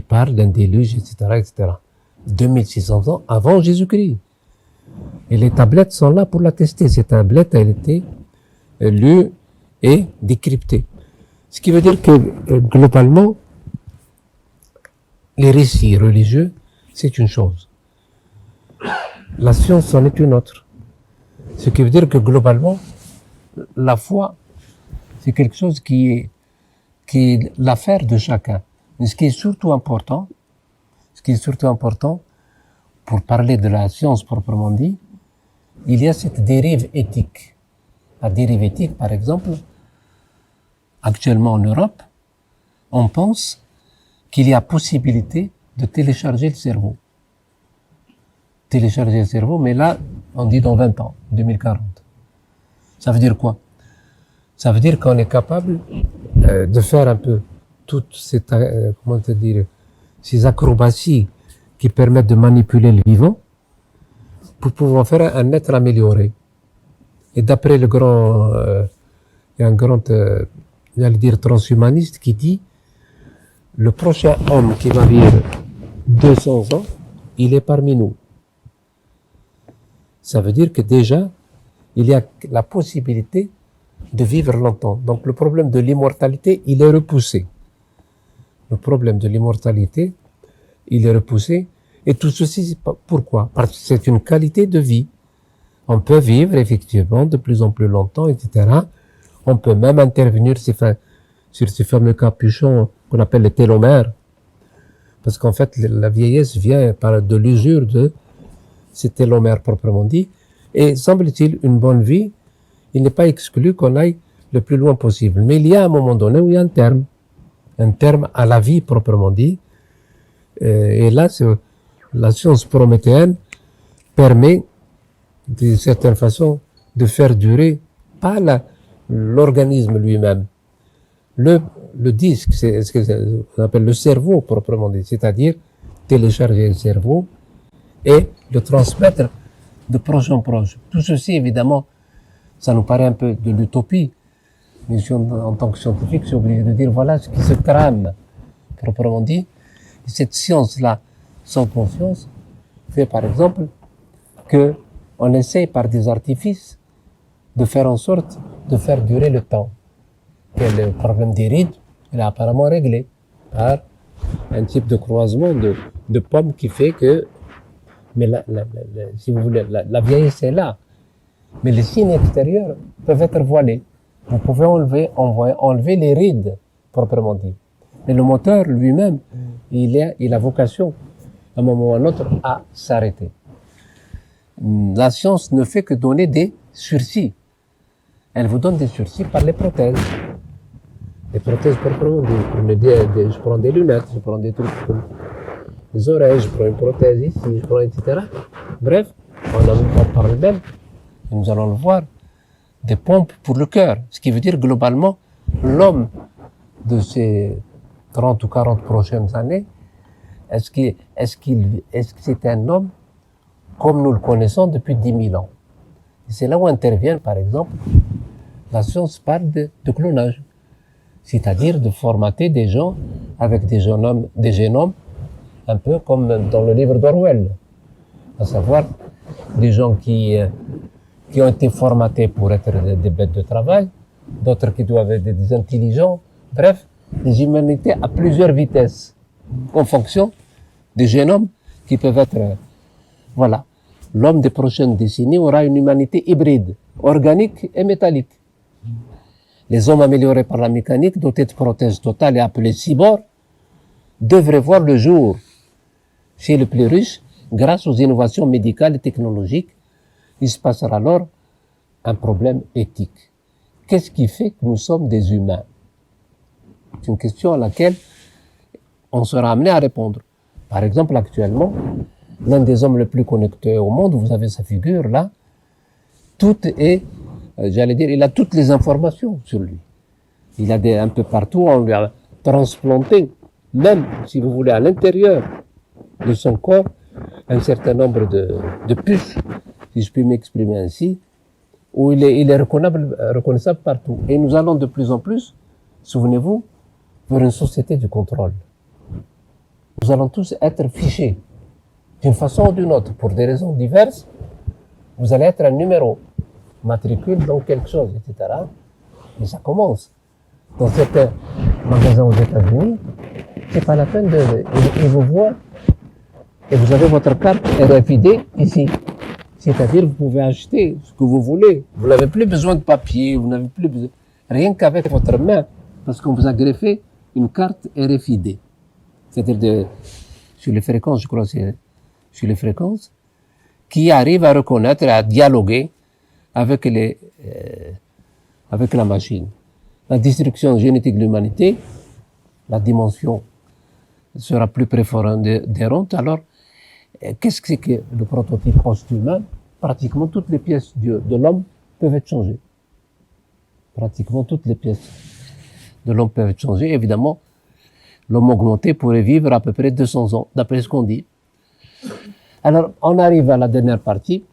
B: parle d'un déluge, etc., etc. 2600 ans avant Jésus-Christ. Et les tablettes sont là pour l'attester. Ces tablettes, elles étaient lues et décryptées. Ce qui veut dire que, globalement, les récits religieux, c'est une chose. La science en est une autre. Ce qui veut dire que, globalement, la foi, c'est quelque chose qui est l'affaire de chacun. Mais ce qui est surtout important pour parler de la science proprement dit, il y a cette dérive éthique. La dérive éthique, par exemple, actuellement en Europe, on pense qu'il y a possibilité de télécharger le cerveau. Télécharger le cerveau, mais là, on dit dans 20 ans, 2040. Ça veut dire quoi? Ça veut dire qu'on est capable de faire un peu toutes ces, ces acrobaties qui permettent de manipuler le vivant pour pouvoir faire un être amélioré. Et d'après le grand, il y a un grand, j'allais dire transhumaniste qui dit le prochain homme qui va vivre 200 ans, il est parmi nous. ça veut dire que déjà, il y a la possibilité de vivre longtemps. Donc le problème de l'immortalité, il est repoussé. Le problème de l'immortalité, il est repoussé. Et tout ceci, pourquoi? Parce que c'est une qualité de vie. On peut vivre effectivement de plus en plus longtemps, etc. On peut même intervenir sur ces fameux capuchons qu'on appelle les télomères. Parce qu'en fait, la vieillesse vient par de l'usure de ces télomères proprement dit. Et semble-t-il, une bonne vie, il n'est pas exclu qu'on aille le plus loin possible. Mais il y a un moment donné où il y a un terme à la vie proprement dit. Et là, la science prométhéenne permet, d'une certaine façon, de faire durer, pas l'organisme lui-même, le disque, c'est ce qu'on appelle le cerveau proprement dit, c'est-à-dire télécharger le cerveau et le transmettre de proche en proche. Tout ceci, évidemment, ça nous paraît un peu de l'utopie. Mais en tant que scientifique, je suis obligé de dire, voilà ce qui se trame, proprement dit. Et cette science-là, sans conscience, fait par exemple que on essaie par des artifices de faire en sorte de faire durer le temps. Et le problème des rides, il est apparemment réglé par un type de croisement de pommes qui fait que, mais si vous voulez, la vieillesse est là. Mais les signes extérieurs peuvent être voilés. Vous pouvez enlever les rides, proprement dit. Mais le moteur lui-même, il a vocation, à un moment ou à un autre, à s'arrêter. La science ne fait que donner des sursis. Elle vous donne des sursis par les prothèses. Les prothèses proprement dit. Je prends des lunettes, je prends des trucs comme les oreilles, je prends une prothèse ici, je prends, etc. Bref, on parle même, et nous allons le voir, des pompes pour le cœur. Ce qui veut dire globalement, l'homme de ces 30 ou 40 prochaines années, est-ce que c'est un homme comme nous le connaissons depuis 10 000 ans? Et c'est là où intervient, par exemple, la science parle de clonage. C'est-à-dire de formater des gens avec des génomes, un peu comme dans le livre d'Orwell. À savoir, des gens qui ont été formatés pour être des bêtes de travail, d'autres qui doivent être des intelligents, bref, des humanités à plusieurs vitesses, en fonction des génomes qui peuvent être, voilà. L'homme des prochaines décennies aura une humanité hybride, organique et métallique. Les hommes améliorés par la mécanique, dotés de prothèses totales et appelés cyborgs, devraient voir le jour chez les plus riches grâce aux innovations médicales et technologiques. Il se passera alors un problème éthique. Qu'est-ce qui fait que nous sommes des humains? C'est une question à laquelle on sera amené à répondre. Par exemple, actuellement, l'un des hommes les plus connectés au monde, vous avez sa figure là, tout est, il a toutes les informations sur lui. Il a un peu partout, on lui a transplanté, même, si vous voulez, à l'intérieur de son corps, un certain nombre de puces, si je puis m'exprimer ainsi, où il est reconnaissable partout. Et nous allons de plus en plus, souvenez-vous, vers une société du contrôle. Nous allons tous être fichés, d'une façon ou d'une autre, pour des raisons diverses. Vous allez être un numéro, matricule dans quelque chose, etc. Et ça commence. Dans certains magasins aux États-Unis, c'est pas la peine ils vous voient, et vous avez votre carte RFID ici. C'est-à-dire, vous pouvez acheter ce que vous voulez. Vous n'avez plus besoin de papier, vous n'avez plus besoin, rien qu'avec votre main, parce qu'on vous a greffé une carte RFID. C'est-à-dire sur les fréquences, je crois, c'est sur les fréquences, qui arrive à reconnaître et à dialoguer avec la machine. La destruction génétique de l'humanité, la dimension sera plus prépondérante. Alors, qu'est-ce que c'est que le prototype post-humain? Pratiquement toutes les pièces de l'homme peuvent être changées. Pratiquement toutes les pièces de l'homme peuvent être changées. Évidemment, l'homme augmenté pourrait vivre à peu près 200 ans, d'après ce qu'on dit. Alors, on arrive à la dernière partie.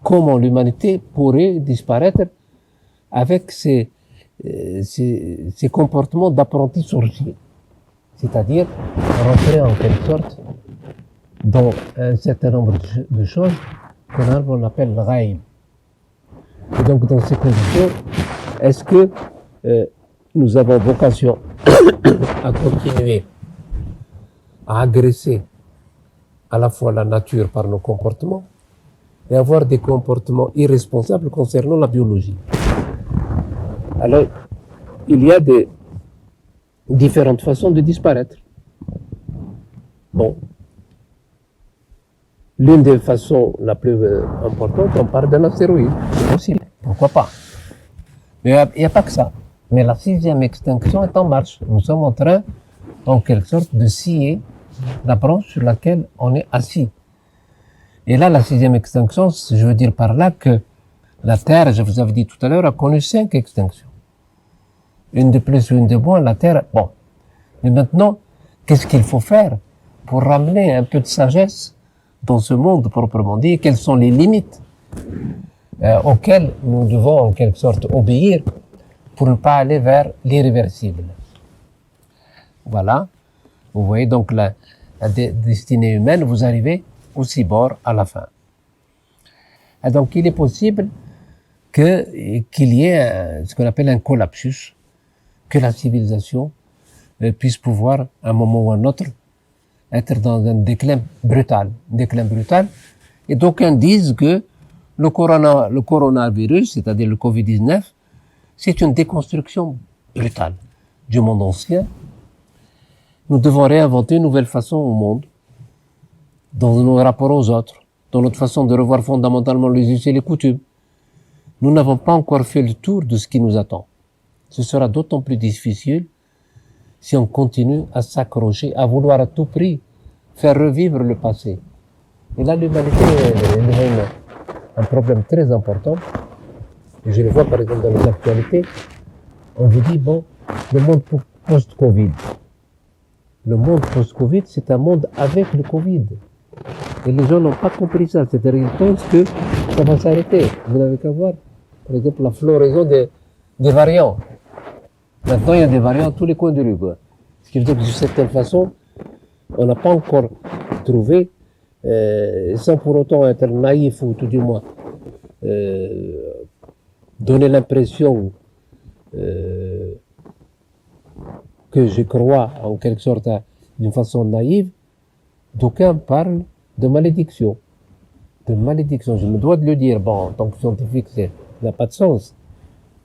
B: Comment l'humanité pourrait disparaître avec ces comportements d'apprentis sorciers. C'est-à-dire, rentrer en quelque sorte dans un certain nombre de choses qu'on appelle le ghaib. Et donc, dans ces conditions, est-ce que nous avons vocation à continuer à agresser à la fois la nature par nos comportements et avoir des comportements irresponsables concernant la biologie? Alors, il y a des différentes façons de disparaître. Bon, l'une des façons la plus importante, on parle d'un astéroïde. C'est possible, pourquoi pas. Mais il n'y a pas que ça. Mais la 6e extinction est en marche. Nous sommes en train, en quelque sorte, de scier la branche sur laquelle on est assis. Et là, la 6e extinction, je veux dire par là que la Terre, je vous avais dit tout à l'heure, a connu 5 extinctions. Une de plus ou une de moins, la Terre, bon. Mais maintenant, qu'est-ce qu'il faut faire pour ramener un peu de sagesse dans ce monde proprement dit? Quelles sont les limites auxquelles nous devons en quelque sorte obéir pour ne pas aller vers l'irréversible? Voilà. Vous voyez donc la destinée humaine, vous arrivez au bord à la fin. Et donc il est possible qu'il y ait ce qu'on appelle un collapsus, que la civilisation puisse pouvoir, à un moment ou à un autre, être dans un déclin brutal. Et d'aucuns disent que le coronavirus, c'est-à-dire le Covid-19, c'est une déconstruction brutale du monde ancien. Nous devons réinventer une nouvelle façon au monde, dans nos rapports aux autres, dans notre façon de revoir fondamentalement les us et les coutumes. Nous n'avons pas encore fait le tour de ce qui nous attend. Ce sera d'autant plus difficile si on continue à s'accrocher, à vouloir à tout prix faire revivre le passé. Et là, l'humanité a un problème très important. Et je le vois par exemple dans les actualités. On vous dit, bon, le monde post-Covid. Le monde post-Covid, c'est un monde avec le Covid. Et les gens n'ont pas compris ça. C'est-à-dire qu'ils pensent que ça va s'arrêter. Vous n'avez qu'à voir, par exemple, la floraison des variants. Maintenant, il y a des variants à tous les coins de rue, quoi. Ce qui veut dire que d'une certaine façon, on n'a pas encore trouvé, sans pour autant être naïf ou tout du moins donner l'impression que je crois en quelque sorte d'une façon naïve, d'aucuns parlent de malédiction. De malédiction, je me dois de le dire. Bon, en tant que scientifique, ça n'a pas de sens.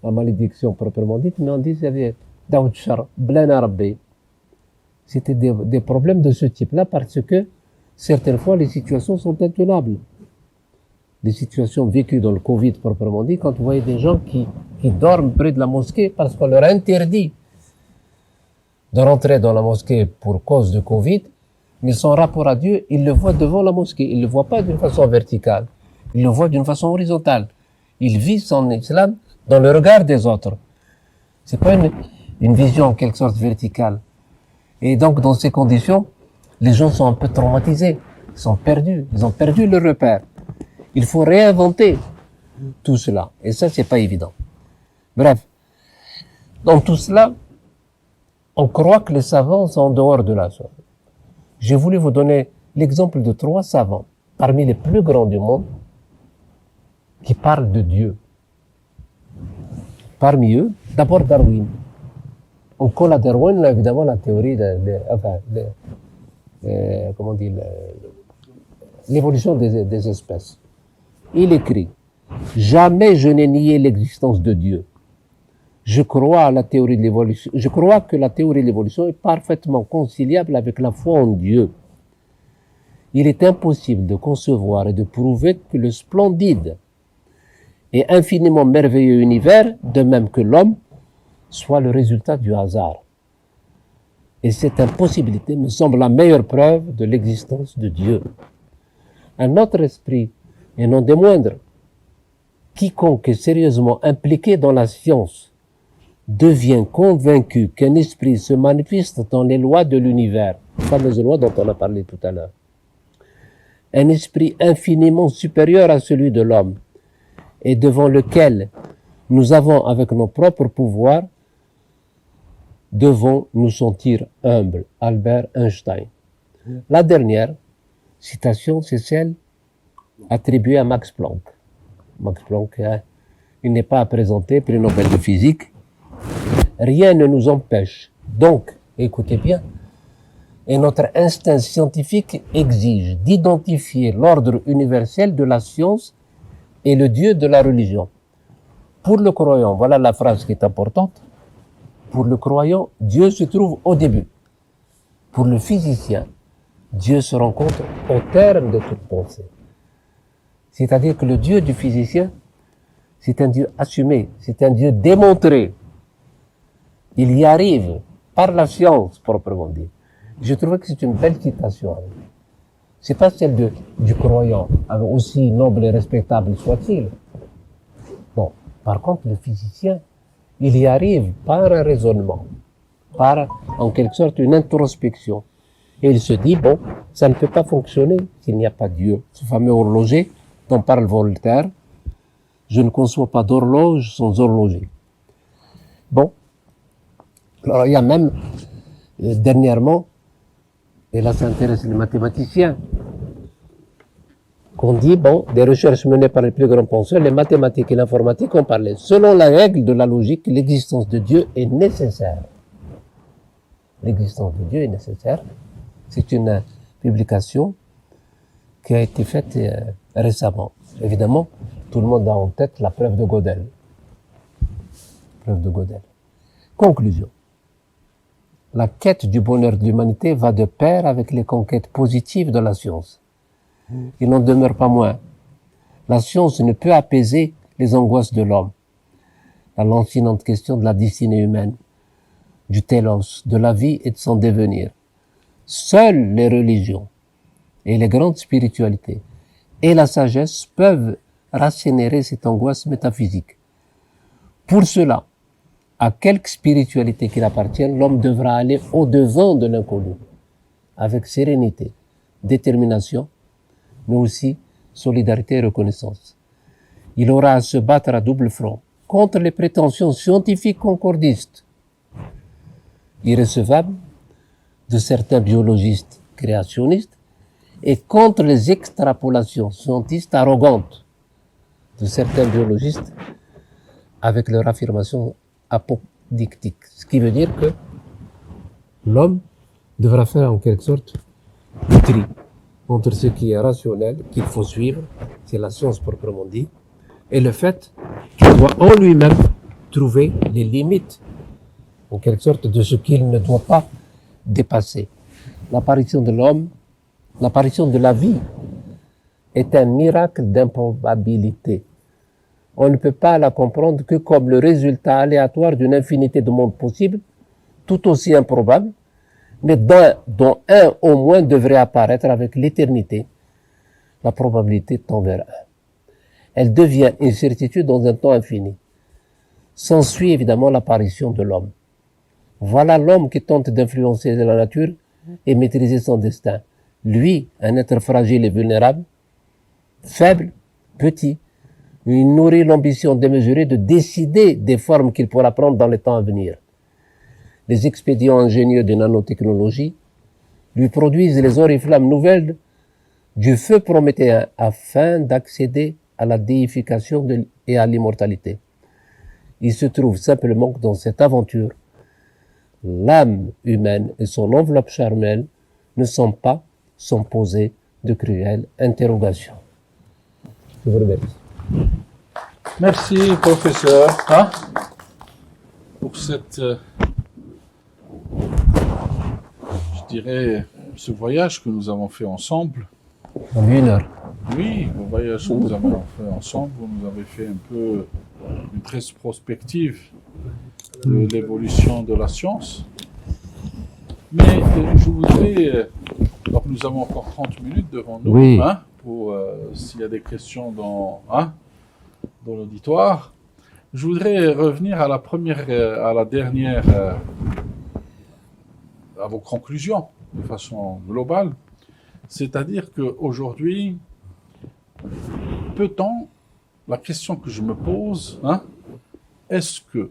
B: La malédiction proprement dite, mais on dit qu'il y avait Daoud Char, Blen Arabi. C'était des problèmes de ce type-là parce que certaines fois les situations sont intenables. Les situations vécues dans le Covid proprement dit, quand vous voyez des gens qui dorment près de la mosquée parce qu'on leur interdit de rentrer dans la mosquée pour cause de Covid, mais son rapport à Dieu, il le voit devant la mosquée. Il ne le voit pas d'une façon verticale. Il le voit d'une façon horizontale. Il vit son islam dans le regard des autres. C'est pas une vision en quelque sorte verticale. Et donc, dans ces conditions, les gens sont un peu traumatisés. Ils sont perdus. Ils ont perdu le repère. Il faut réinventer tout cela. Et ça, c'est pas évident. Bref. Dans tout cela, on croit que les savants sont en dehors de la chose. J'ai voulu vous donner l'exemple de 3 savants, parmi les plus grands du monde, qui parlent de Dieu. Parmi eux, d'abord Darwin. On colle à Darwin, là, évidemment, la théorie l'évolution des espèces. Il écrit, « Jamais je n'ai nié l'existence de Dieu. Je crois que la théorie de l'évolution est parfaitement conciliable avec la foi en Dieu. Il est impossible de concevoir et de prouver que le splendide et infiniment merveilleux univers, de même que l'homme, soit le résultat du hasard. Et cette impossibilité me semble la meilleure preuve de l'existence de Dieu. Un autre esprit, et non des moindres, quiconque est sérieusement impliqué dans la science, devient convaincu qu'un esprit se manifeste dans les lois de l'univers, les fameuses lois dont on a parlé tout à l'heure. Un esprit infiniment supérieur à celui de l'homme, et devant lequel nous avons, avec nos propres pouvoirs, devons nous sentir humbles. Albert Einstein. La dernière citation, c'est celle
C: attribué à Max Planck. Max Planck, il n'est pas à présenter, prix Nobel de physique. Rien ne nous empêche. Donc, écoutez bien, et notre instinct scientifique exige d'identifier l'ordre universel de la science et le Dieu de la religion. Pour le croyant, voilà la phrase qui est importante, pour le croyant, Dieu se trouve au début. Pour le physicien, Dieu se rencontre au terme de toute pensée. C'est-à-dire que le Dieu du physicien, c'est un Dieu assumé, c'est un Dieu démontré. Il y arrive par la science, proprement dit. Je trouvais que c'est une belle citation. C'est pas celle du croyant, aussi noble et respectable soit-il. Bon, par contre, le physicien, il y arrive par un raisonnement, par, en quelque sorte, une introspection. Et il se dit, bon, ça ne peut pas fonctionner s'il n'y a pas Dieu. Ce fameux horloger dont parle Voltaire, je ne conçois pas d'horloge sans horloger. Bon, alors il y a même, dernièrement, et là ça intéresse les mathématiciens, qu'on dit, bon, des recherches menées par les plus grands penseurs, les mathématiques et l'informatique ont parlé. Selon la règle de la logique, l'existence de Dieu est nécessaire. L'existence de Dieu est nécessaire. C'est une publication qui a été faite récemment. Évidemment, tout le monde a en tête la preuve de Gödel. Preuve de Gödel. Conclusion. La quête du bonheur de l'humanité va de pair avec les conquêtes positives de la science. Il n'en demeure pas moins. La science ne peut apaiser les angoisses de l'homme. La lancinante question de la destinée humaine, du télos, de la vie et de son devenir. Seules les religions et les grandes spiritualités et la sagesse peuvent rasséréner cette angoisse métaphysique. Pour cela, à quelque spiritualité qu'il appartienne, l'homme devra aller au-devant de l'inconnu, avec sérénité, détermination, mais aussi solidarité et reconnaissance. Il aura à se battre à double front contre les prétentions scientifiques concordistes, irrécevables, de certains biologistes créationnistes, et contre les extrapolations scientistes arrogantes de certains biologistes avec leur affirmation apodictique. Ce qui veut dire que l'homme devra faire en quelque sorte le tri entre ce qui est rationnel, qu'il faut suivre, c'est la science proprement dit, et le fait qu'il doit en lui-même trouver les limites, en quelque sorte, de ce qu'il ne doit pas dépasser. L'apparition de l'homme, l'apparition de la vie, est un miracle d'improbabilité. On ne peut pas la comprendre que comme le résultat aléatoire d'une infinité de mondes possibles, tout aussi improbables, mais dont un au moins devrait apparaître avec l'éternité. La probabilité tend vers un. Elle devient une certitude dans un temps infini. S'ensuit évidemment l'apparition de l'homme. Voilà l'homme qui tente d'influencer la nature et maîtriser son destin. Lui, un être fragile et vulnérable, faible, petit, il nourrit l'ambition démesurée de décider des formes qu'il pourra prendre dans les temps à venir. Les expédients ingénieux de nanotechnologie lui produisent les oriflammes nouvelles du feu prométhéen afin d'accéder à la déification et à l'immortalité. Il se trouve simplement que dans cette aventure, l'âme humaine et son enveloppe charnelle ne sont pas sans poser de cruelles interrogations. Je vous remercie.
A: Merci, professeur, pour cette, je dirais, ce voyage que nous avons fait ensemble.
C: En 1 heure.
A: Oui, le voyage que nous avons fait ensemble, vous nous avez fait un peu une rétrospective de l'évolution de la science. Mais je voudrais, alors nous avons encore 30 minutes devant nous,
C: Oui.
A: Pour s'il y a des questions dans l'auditoire. Je voudrais revenir à la dernière, à vos conclusions de façon globale. C'est-à-dire qu'aujourd'hui, peut-on, la question que je me pose, est-ce que,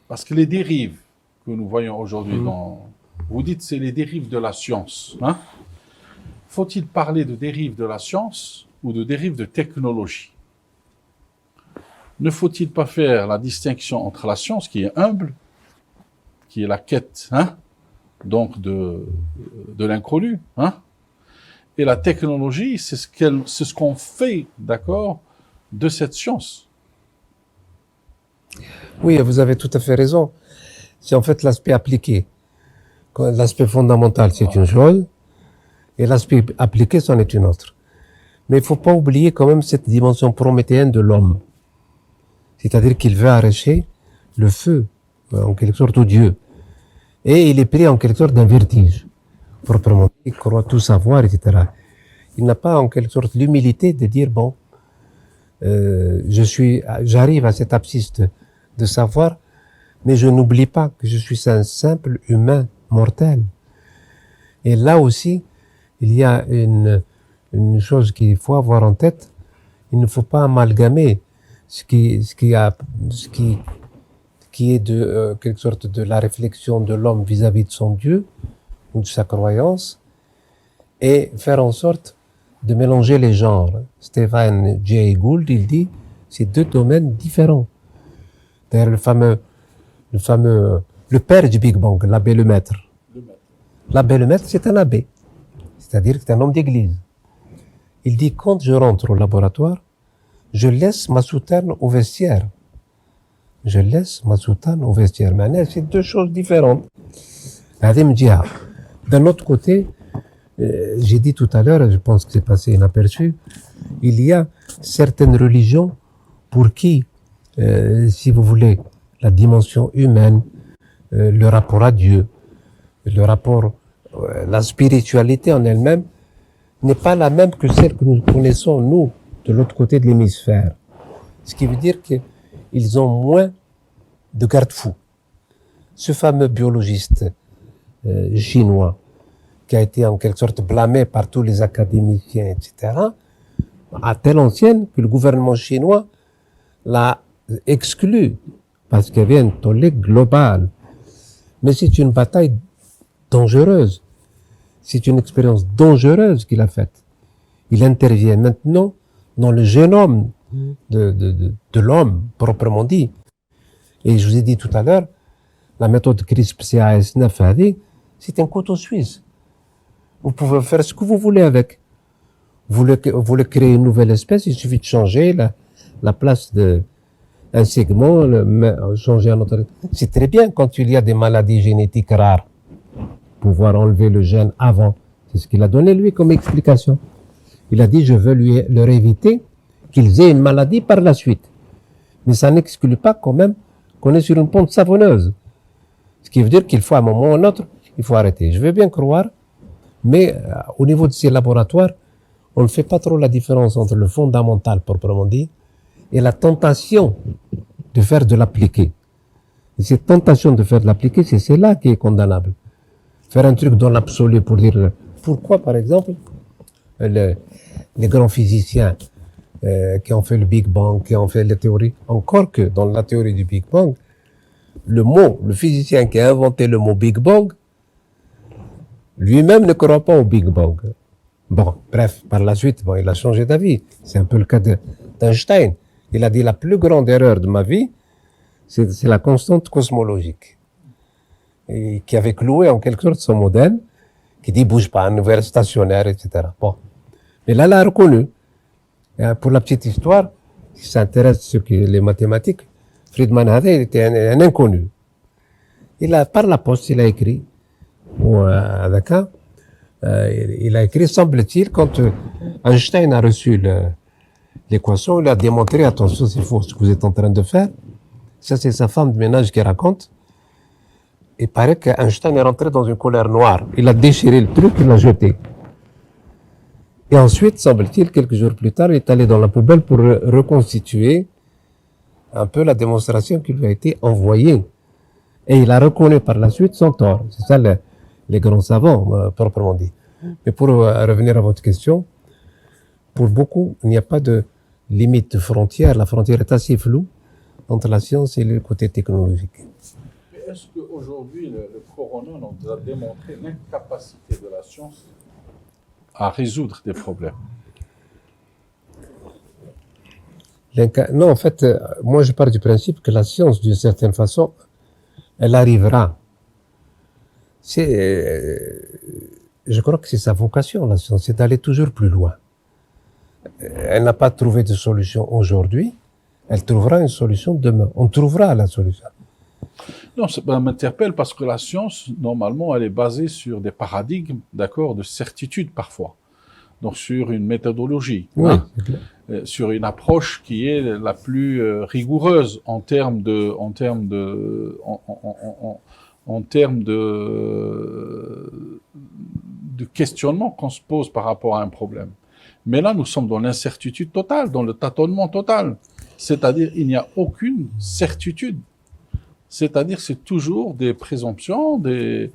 A: parce que les dérives que nous voyons aujourd'hui vous dites c'est les dérives de la science, faut-il parler de dérive de la science ou de dérive de technologie? Ne faut-il pas faire la distinction entre la science qui est humble, qui est la quête, donc de l'inconnu, et la technologie, c'est ce qu'on fait, d'accord, de cette science.
B: Oui, vous avez tout à fait raison. C'est en fait l'aspect appliqué. L'aspect fondamental, c'est une chose, et l'aspect appliqué, c'en est une autre. Mais il ne faut pas oublier quand même cette dimension prométhéenne de l'homme. C'est-à-dire qu'il veut arracher le feu, en quelque sorte, au Dieu. Et il est pris en quelque sorte d'un vertige. Proprement dit, il croit tout savoir, etc. Il n'a pas en quelque sorte l'humilité de dire, bon, j'arrive à cet abscisse de savoir, mais je n'oublie pas que je suis un simple humain mortel. Et là aussi, il y a une chose qu'il faut avoir en tête. Il ne faut pas amalgamer ce qui est de quelque sorte de la réflexion de l'homme vis-à-vis de son Dieu ou de sa croyance, et faire en sorte de mélanger les genres. Stephen Jay Gould, il dit, c'est deux domaines différents. D'ailleurs, le père du Big Bang, l'abbé Lemaître. L'abbé Lemaître, c'est un abbé, c'est-à-dire que c'est un homme d'église. Il dit, quand je rentre au laboratoire, je laisse ma soutane au vestiaire. Je laisse ma soutane au vestiaire. Mais c'est deux choses différentes. D'un autre côté, j'ai dit tout à l'heure, je pense que c'est passé inaperçu, il y a certaines religions pour qui, si vous voulez, la dimension humaine, le rapport à Dieu, la spiritualité en elle-même n'est pas la même que celle que nous connaissons, nous, de l'autre côté de l'hémisphère. Ce qui veut dire qu'ils ont moins de garde-fous. Ce fameux biologiste chinois, qui a été en quelque sorte blâmé par tous les académiciens, etc., à telle ancienne que le gouvernement chinois l'a exclu, parce qu'il y avait un tollé global. Mais c'est une bataille dangereuse. C'est une expérience dangereuse qu'il a faite. Il intervient maintenant dans le génome de l'homme, proprement dit. Et je vous ai dit tout à l'heure, la méthode CRISPR-Cas9, c'est un couteau suisse. Vous pouvez faire ce que vous voulez avec. Vous voulez créer une nouvelle espèce, il suffit de changer la place d'un segment, changer un autre. C'est très bien quand il y a des maladies génétiques rares. Pouvoir enlever le gène avant. C'est ce qu'il a donné, lui, comme explication. Il a dit, je veux leur éviter qu'ils aient une maladie par la suite. Mais ça n'exclut pas quand même qu'on est sur une pente savonneuse. Ce qui veut dire qu'il faut, à un moment ou à un autre, il faut arrêter. Je veux bien croire, mais au niveau de ces laboratoires, on ne fait pas trop la différence entre le fondamental, proprement dit, et la tentation de faire de l'appliqué. Et cette tentation de faire de l'appliqué, c'est celle-là qui est condamnable. Faire un truc dans l'absolu pour dire pourquoi, par exemple, les grands physiciens qui ont fait le Big Bang, qui ont fait les théories, encore que dans la théorie du Big Bang, le physicien qui a inventé le mot Big Bang, lui-même ne croit pas au Big Bang. Bon, bref, par la suite, il a changé d'avis. C'est un peu le cas d'Einstein. Il a dit la plus grande erreur de ma vie, c'est la constante cosmologique. Et qui avait cloué en quelque sorte son modèle, qui dit bouge pas, univers stationnaire, etc. Bon. Mais là, il a reconnu. Et pour la petite histoire, qui s'intéresse sur les mathématiques, Friedman Hadley était un inconnu. Par la poste, il a écrit, à Dakar, il a écrit, semble-t-il, quand Einstein a reçu l'équation, il a démontré, attention, c'est faux ce que vous êtes en train de faire. Ça, c'est sa femme de ménage qui raconte. Il paraît qu'Einstein est rentré dans une colère noire. Il a déchiré le truc, il l'a jeté. Et ensuite, semble-t-il, quelques jours plus tard, il est allé dans la poubelle pour reconstituer un peu la démonstration qui lui a été envoyée. Et il a reconnu par la suite son tort. C'est ça les grands savants, proprement dit. Mais pour revenir à votre question, pour beaucoup, il n'y a pas de limite de frontière. La frontière est assez floue entre la science et le côté technologique.
A: Mais est-ce qu'aujourd'hui, le corona nous a démontré l'incapacité de la science à résoudre des problèmes.
B: Non, en fait, moi je pars du principe que la science, d'une certaine façon, elle arrivera. Je crois que c'est sa vocation, la science, c'est d'aller toujours plus loin. Elle n'a pas trouvé de solution aujourd'hui, elle trouvera une solution demain. On trouvera la solution.
A: Non, ça m'interpelle parce que la science, normalement, elle est basée sur des paradigmes, d'accord, de certitude parfois. Donc sur une méthodologie,
B: Oui,
A: hein,
B: c'est clair.
A: sur une approche qui est la plus rigoureuse en termes de questionnement qu'on se pose par rapport à un problème. Mais là, nous sommes dans l'incertitude totale, dans le tâtonnement total. C'est-à-dire, il n'y a aucune certitude. C'est-à-dire, c'est toujours des présomptions, des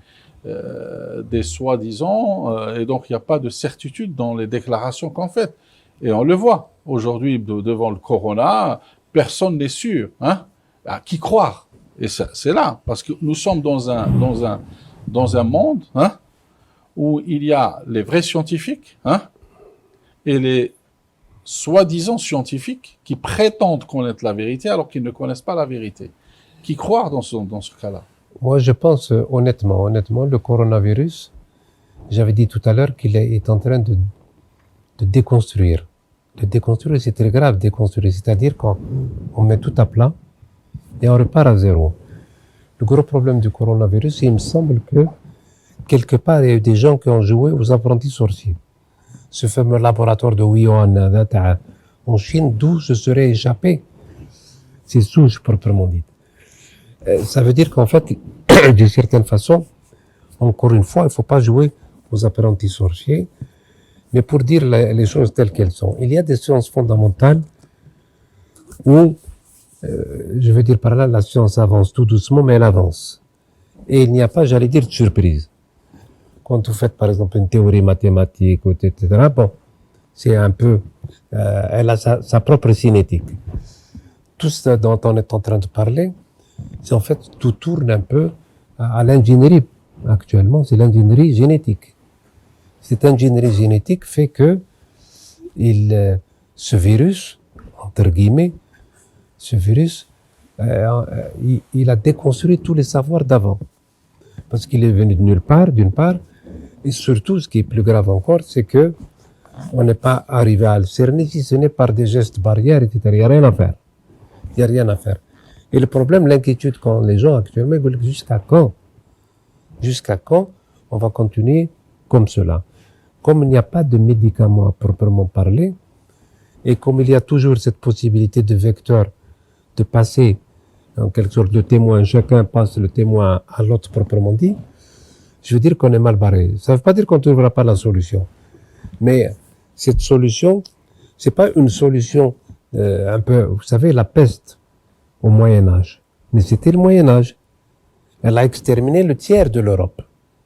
A: soi-disant, et donc il n'y a pas de certitude dans les déclarations qu'on fait. Et on le voit. Aujourd'hui, devant le corona, personne n'est sûr. Hein? À qui croire? Et c'est là, parce que nous sommes dans un monde, hein, où il y a les vrais scientifiques, hein, et les soi-disant scientifiques qui prétendent connaître la vérité alors qu'ils ne connaissent pas la vérité. Qui croire dans ce cas-là?
B: Moi, je pense honnêtement, le coronavirus, j'avais dit tout à l'heure qu'il est en train de déconstruire. De déconstruire, c'est très grave, déconstruire. C'est-à-dire qu'on met tout à plat et on repart à zéro. Le gros problème du coronavirus, il me semble que quelque part, il y a eu des gens qui ont joué aux apprentis sorciers. Ce fameux laboratoire de Wuhan en Chine, d'où se serait échappé ces souches proprement dites. Ça veut dire qu'en fait, d'une certaine façon, encore une fois, il ne faut pas jouer aux apprentis sorciers, mais pour dire les choses telles qu'elles sont. Il y a des sciences fondamentales où, je veux dire par là, la science avance tout doucement, mais elle avance. Et il n'y a pas, j'allais dire, de surprise. Quand vous faites, par exemple, une théorie mathématique, etc., bon, c'est un peu, elle a sa propre cinétique. Tout ce dont on est en train de parler, c'est en fait, tout tourne un peu à l'ingénierie. Actuellement, c'est l'ingénierie génétique. Cette ingénierie génétique fait que ce virus, entre guillemets, ce virus, il a déconstruit tous les savoirs d'avant. Parce qu'il est venu de nulle part, d'une part, et surtout, ce qui est plus grave encore, c'est que on n'est pas arrivé à le cerner si ce n'est par des gestes barrières, etc. Il n'y a rien à faire. Il n'y a rien à faire. Et le problème, l'inquiétude qu'ont les gens actuellement, jusqu'à quand? Jusqu'à quand on va continuer comme cela? Comme il n'y a pas de médicaments à proprement parler, et comme il y a toujours cette possibilité de vecteur de passer en quelque sorte de témoin, chacun passe le témoin à l'autre proprement dit, je veux dire qu'on est mal barré. Ça ne veut pas dire qu'on ne trouvera pas la solution. Mais cette solution, c'est pas une solution un peu, vous savez, la peste au Moyen-Âge. Mais c'était le Moyen-Âge. Elle a exterminé le tiers de l'Europe.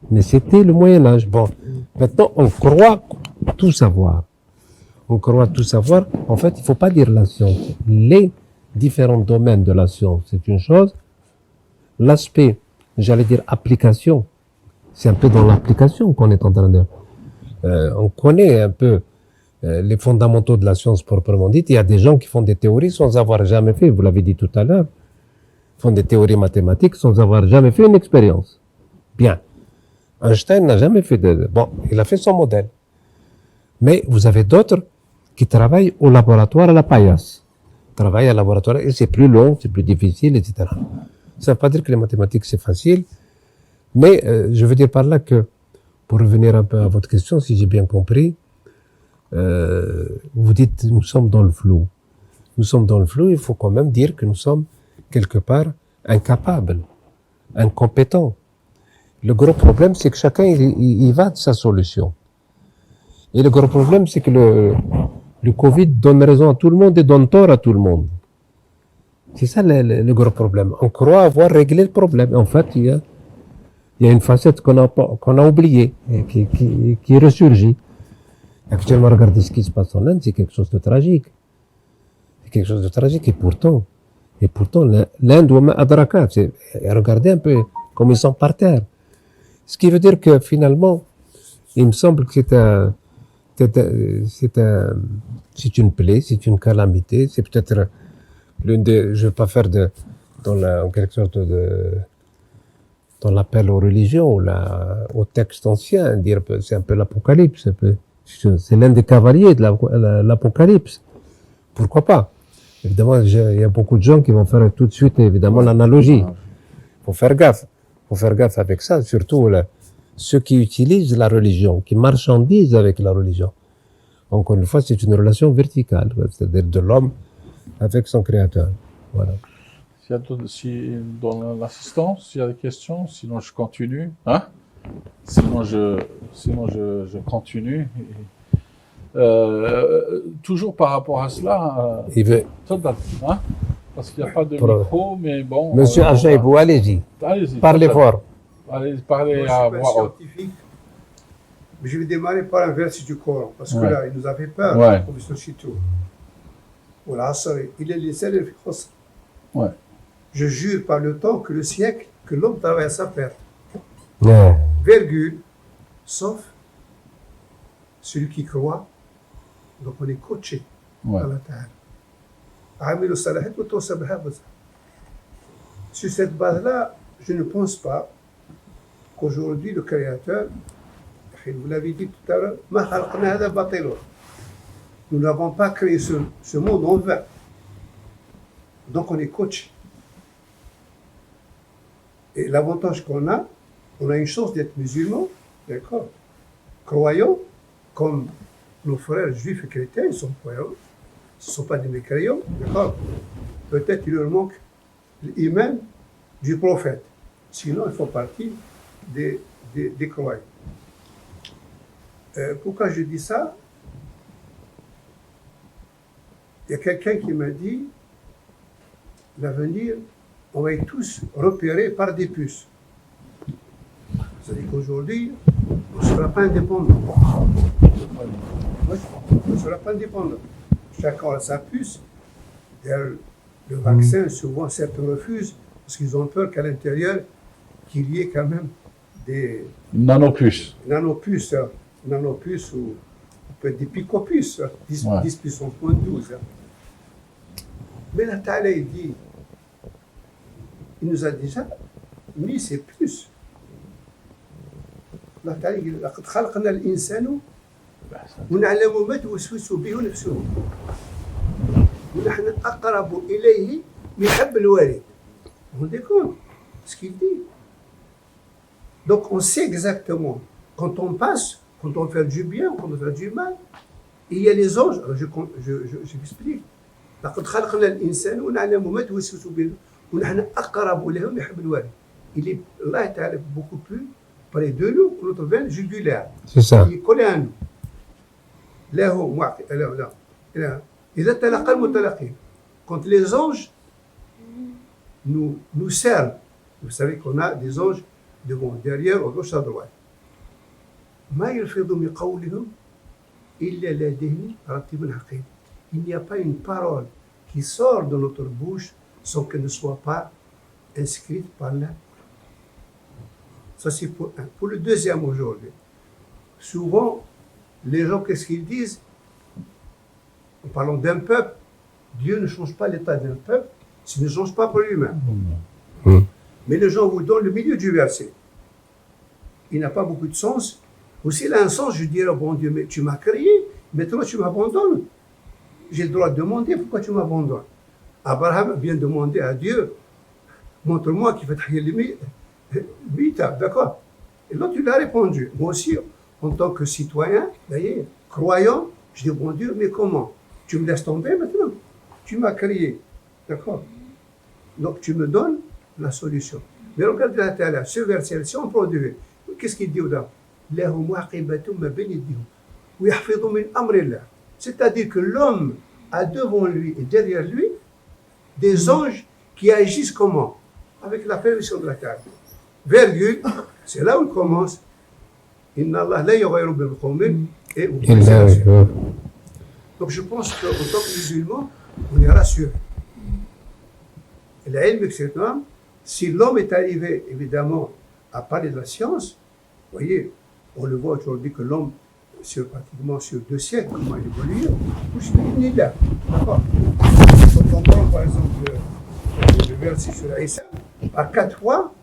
B: Mais c'était le Moyen-Âge. Bon, maintenant, on croit tout savoir. On croit tout savoir. En fait, il ne faut pas dire la science. Les différents domaines de la science, c'est une chose. L'aspect, j'allais dire application, c'est un peu dans l'application qu'on est en train de... on connaît un peu les fondamentaux de la science proprement dite. Il y a des gens qui font des théories sans avoir jamais fait, vous l'avez dit tout à l'heure, font des théories mathématiques sans avoir jamais fait une expérience. Bien. Einstein n'a jamais fait bon, il a fait son modèle. Mais vous avez d'autres qui travaillent au laboratoire à la paillasse. Travaillent au laboratoire et c'est plus long, c'est plus difficile, etc. Ça ne veut pas dire que les mathématiques c'est facile, mais je veux dire par là que, pour revenir un peu à votre question, si j'ai bien compris, vous dites nous sommes dans le flou. Nous sommes dans le flou, il faut quand même dire que nous sommes quelque part incapables, incompétents. Le gros problème, c'est que chacun il va de sa solution. Et le gros problème, c'est que le Covid donne raison à tout le monde et donne tort à tout le monde. C'est ça le gros problème. On croit avoir réglé le problème. En fait, il y a une facette qu'on a oubliée et qui ressurgit. Actuellement, regardez ce qui se passe en Inde, c'est quelque chose de tragique. C'est quelque chose de tragique. Et pourtant, l'Inde, regardez un peu comme ils sont par terre. Ce qui veut dire que finalement, il me semble que c'est une plaie, c'est une calamité, c'est peut-être l'une des... Je ne veux pas faire en quelque sorte dans l'appel aux religions, au texte ancien, dire que c'est un peu l'Apocalypse, c'est l'un des cavaliers de l'Apocalypse. Pourquoi pas? Évidemment, il y a beaucoup de gens qui vont faire tout de suite, évidemment, l'analogie. Il faut faire gaffe. Il faut faire gaffe avec ça, surtout ceux qui utilisent la religion, qui marchandisent avec la religion. Encore une fois, c'est une relation verticale, c'est-à-dire de l'homme avec son créateur. Voilà.
A: Dans l'assistance, s'il y a des questions, sinon je continue. Hein? Sinon je continue. Toujours par rapport à cela, hein? Parce qu'il n'y a pas de micro, mais bon...
B: Monsieur Ajaïbou, allez-y. Parlez fort.
A: Allez, parlez
D: à voix haute. Mais je vais démarrer par un verset du Coran, parce que là, il nous a fait peur, le professeur Chitou. Je jure par le temps que le siècle, que l'homme travaille à sa perte. Virgule, sauf celui qui croit. Donc on est coaché par la terre. Sur cette base-là, je ne pense pas qu'aujourd'hui le Créateur, vous l'avez dit tout à l'heure, nous n'avons pas créé ce monde en vain. Donc on est coaché. Et l'avantage qu'on a, on a une chance d'être musulmans, d'accord, croyants, comme nos frères juifs et chrétiens, ils sont croyants, ce ne sont pas des mécréants, d'accord. Peut-être qu'il leur manque l'imam du prophète, sinon ils font partie des croyants. Pourquoi je dis ça? Il y a quelqu'un qui m'a dit, l'avenir, on va être tous repérés par des puces. C'est-à-dire qu'aujourd'hui, on ne sera pas indépendant. On ne sera pas indépendant. Chacun a sa puce. Le vaccin, souvent, certains refusent parce qu'ils ont peur qu'à l'intérieur, qu'il y ait quand même des...
A: Nanopuces.
D: Nanopuces ou peut-être des picopuces, 10 puissance moins 12. Mais la Ta'ala, il dit, il nous a déjà mis ces puces. La Ta'ala, il dit, لقد خلقنا الإنسان ونعلم ما توسوس به نفسه ونحن أقرب إليه من حبل الوريد. Vous vous rendez compte ce qu'il dit? Donc on sait exactement quand on passe, quand on fait du bien, quand on fait du mal. Et il y a les anges. Alors je m'explique. لقد خلقنا الإنسان ونعلم ما توسوس به ونحن أقرب إليه من حبل الوريد. Il est Allah Ta'ala beaucoup plus près de nous que notre veine jugulaire.
B: C'est ça.
D: Il est collé à nous. Là, إذا تلقى المتلقين. Quand les anges nous servent, vous savez qu'on a des anges devant, derrière, à gauche, à droite. ما يلفظ من قولهم إلا لديه رقيب عتيد. Il n'y a pas une parole qui sort de notre bouche sans qu'elle ne soit pas inscrite par là. Ça, c'est pour un. Pour le deuxième aujourd'hui, souvent, les gens, qu'est-ce qu'ils disent? En parlant d'un peuple, Dieu ne change pas l'état d'un peuple s'il ne change pas pour lui-même. Mais les gens vous donnent le milieu du verset. Il n'a pas beaucoup de sens. Ou s'il a un sens, je dirais, bon Dieu, mais tu m'as créé, maintenant tu m'abandonnes. J'ai le droit de demander pourquoi tu m'abandonnes. Abraham vient demander à Dieu, montre-moi qui fait tailler les mita, d'accord? Et l'autre, il a répondu. Moi aussi, en tant que citoyen, d'ailleurs, croyant, je dis, bon Dieu, mais comment? Tu me laisses tomber maintenant? Tu m'as créé, d'accord? Donc tu me donnes la solution. Mais regardez la Ta'ala, ce verset, si on produit, qu'est-ce qu'il dit au-dedans? C'est-à-dire que l'homme a devant lui et derrière lui des anges qui agissent comment? Avec la permission de la Ta'ala. Virgule, c'est là où il commence. Inna Allah la yughayyiru bil qawmin et donc je pense qu'en tant que musulman, on est rassuré. Et l'ilm, etc., si l'homme est arrivé, évidemment, à parler de la science, vous voyez, on le voit aujourd'hui que l'homme, pratiquement sur 2 siècles, comment évoluer, touche une là. D'accord. Quand on prend par exemple le verset sur Isa, à 4 fois,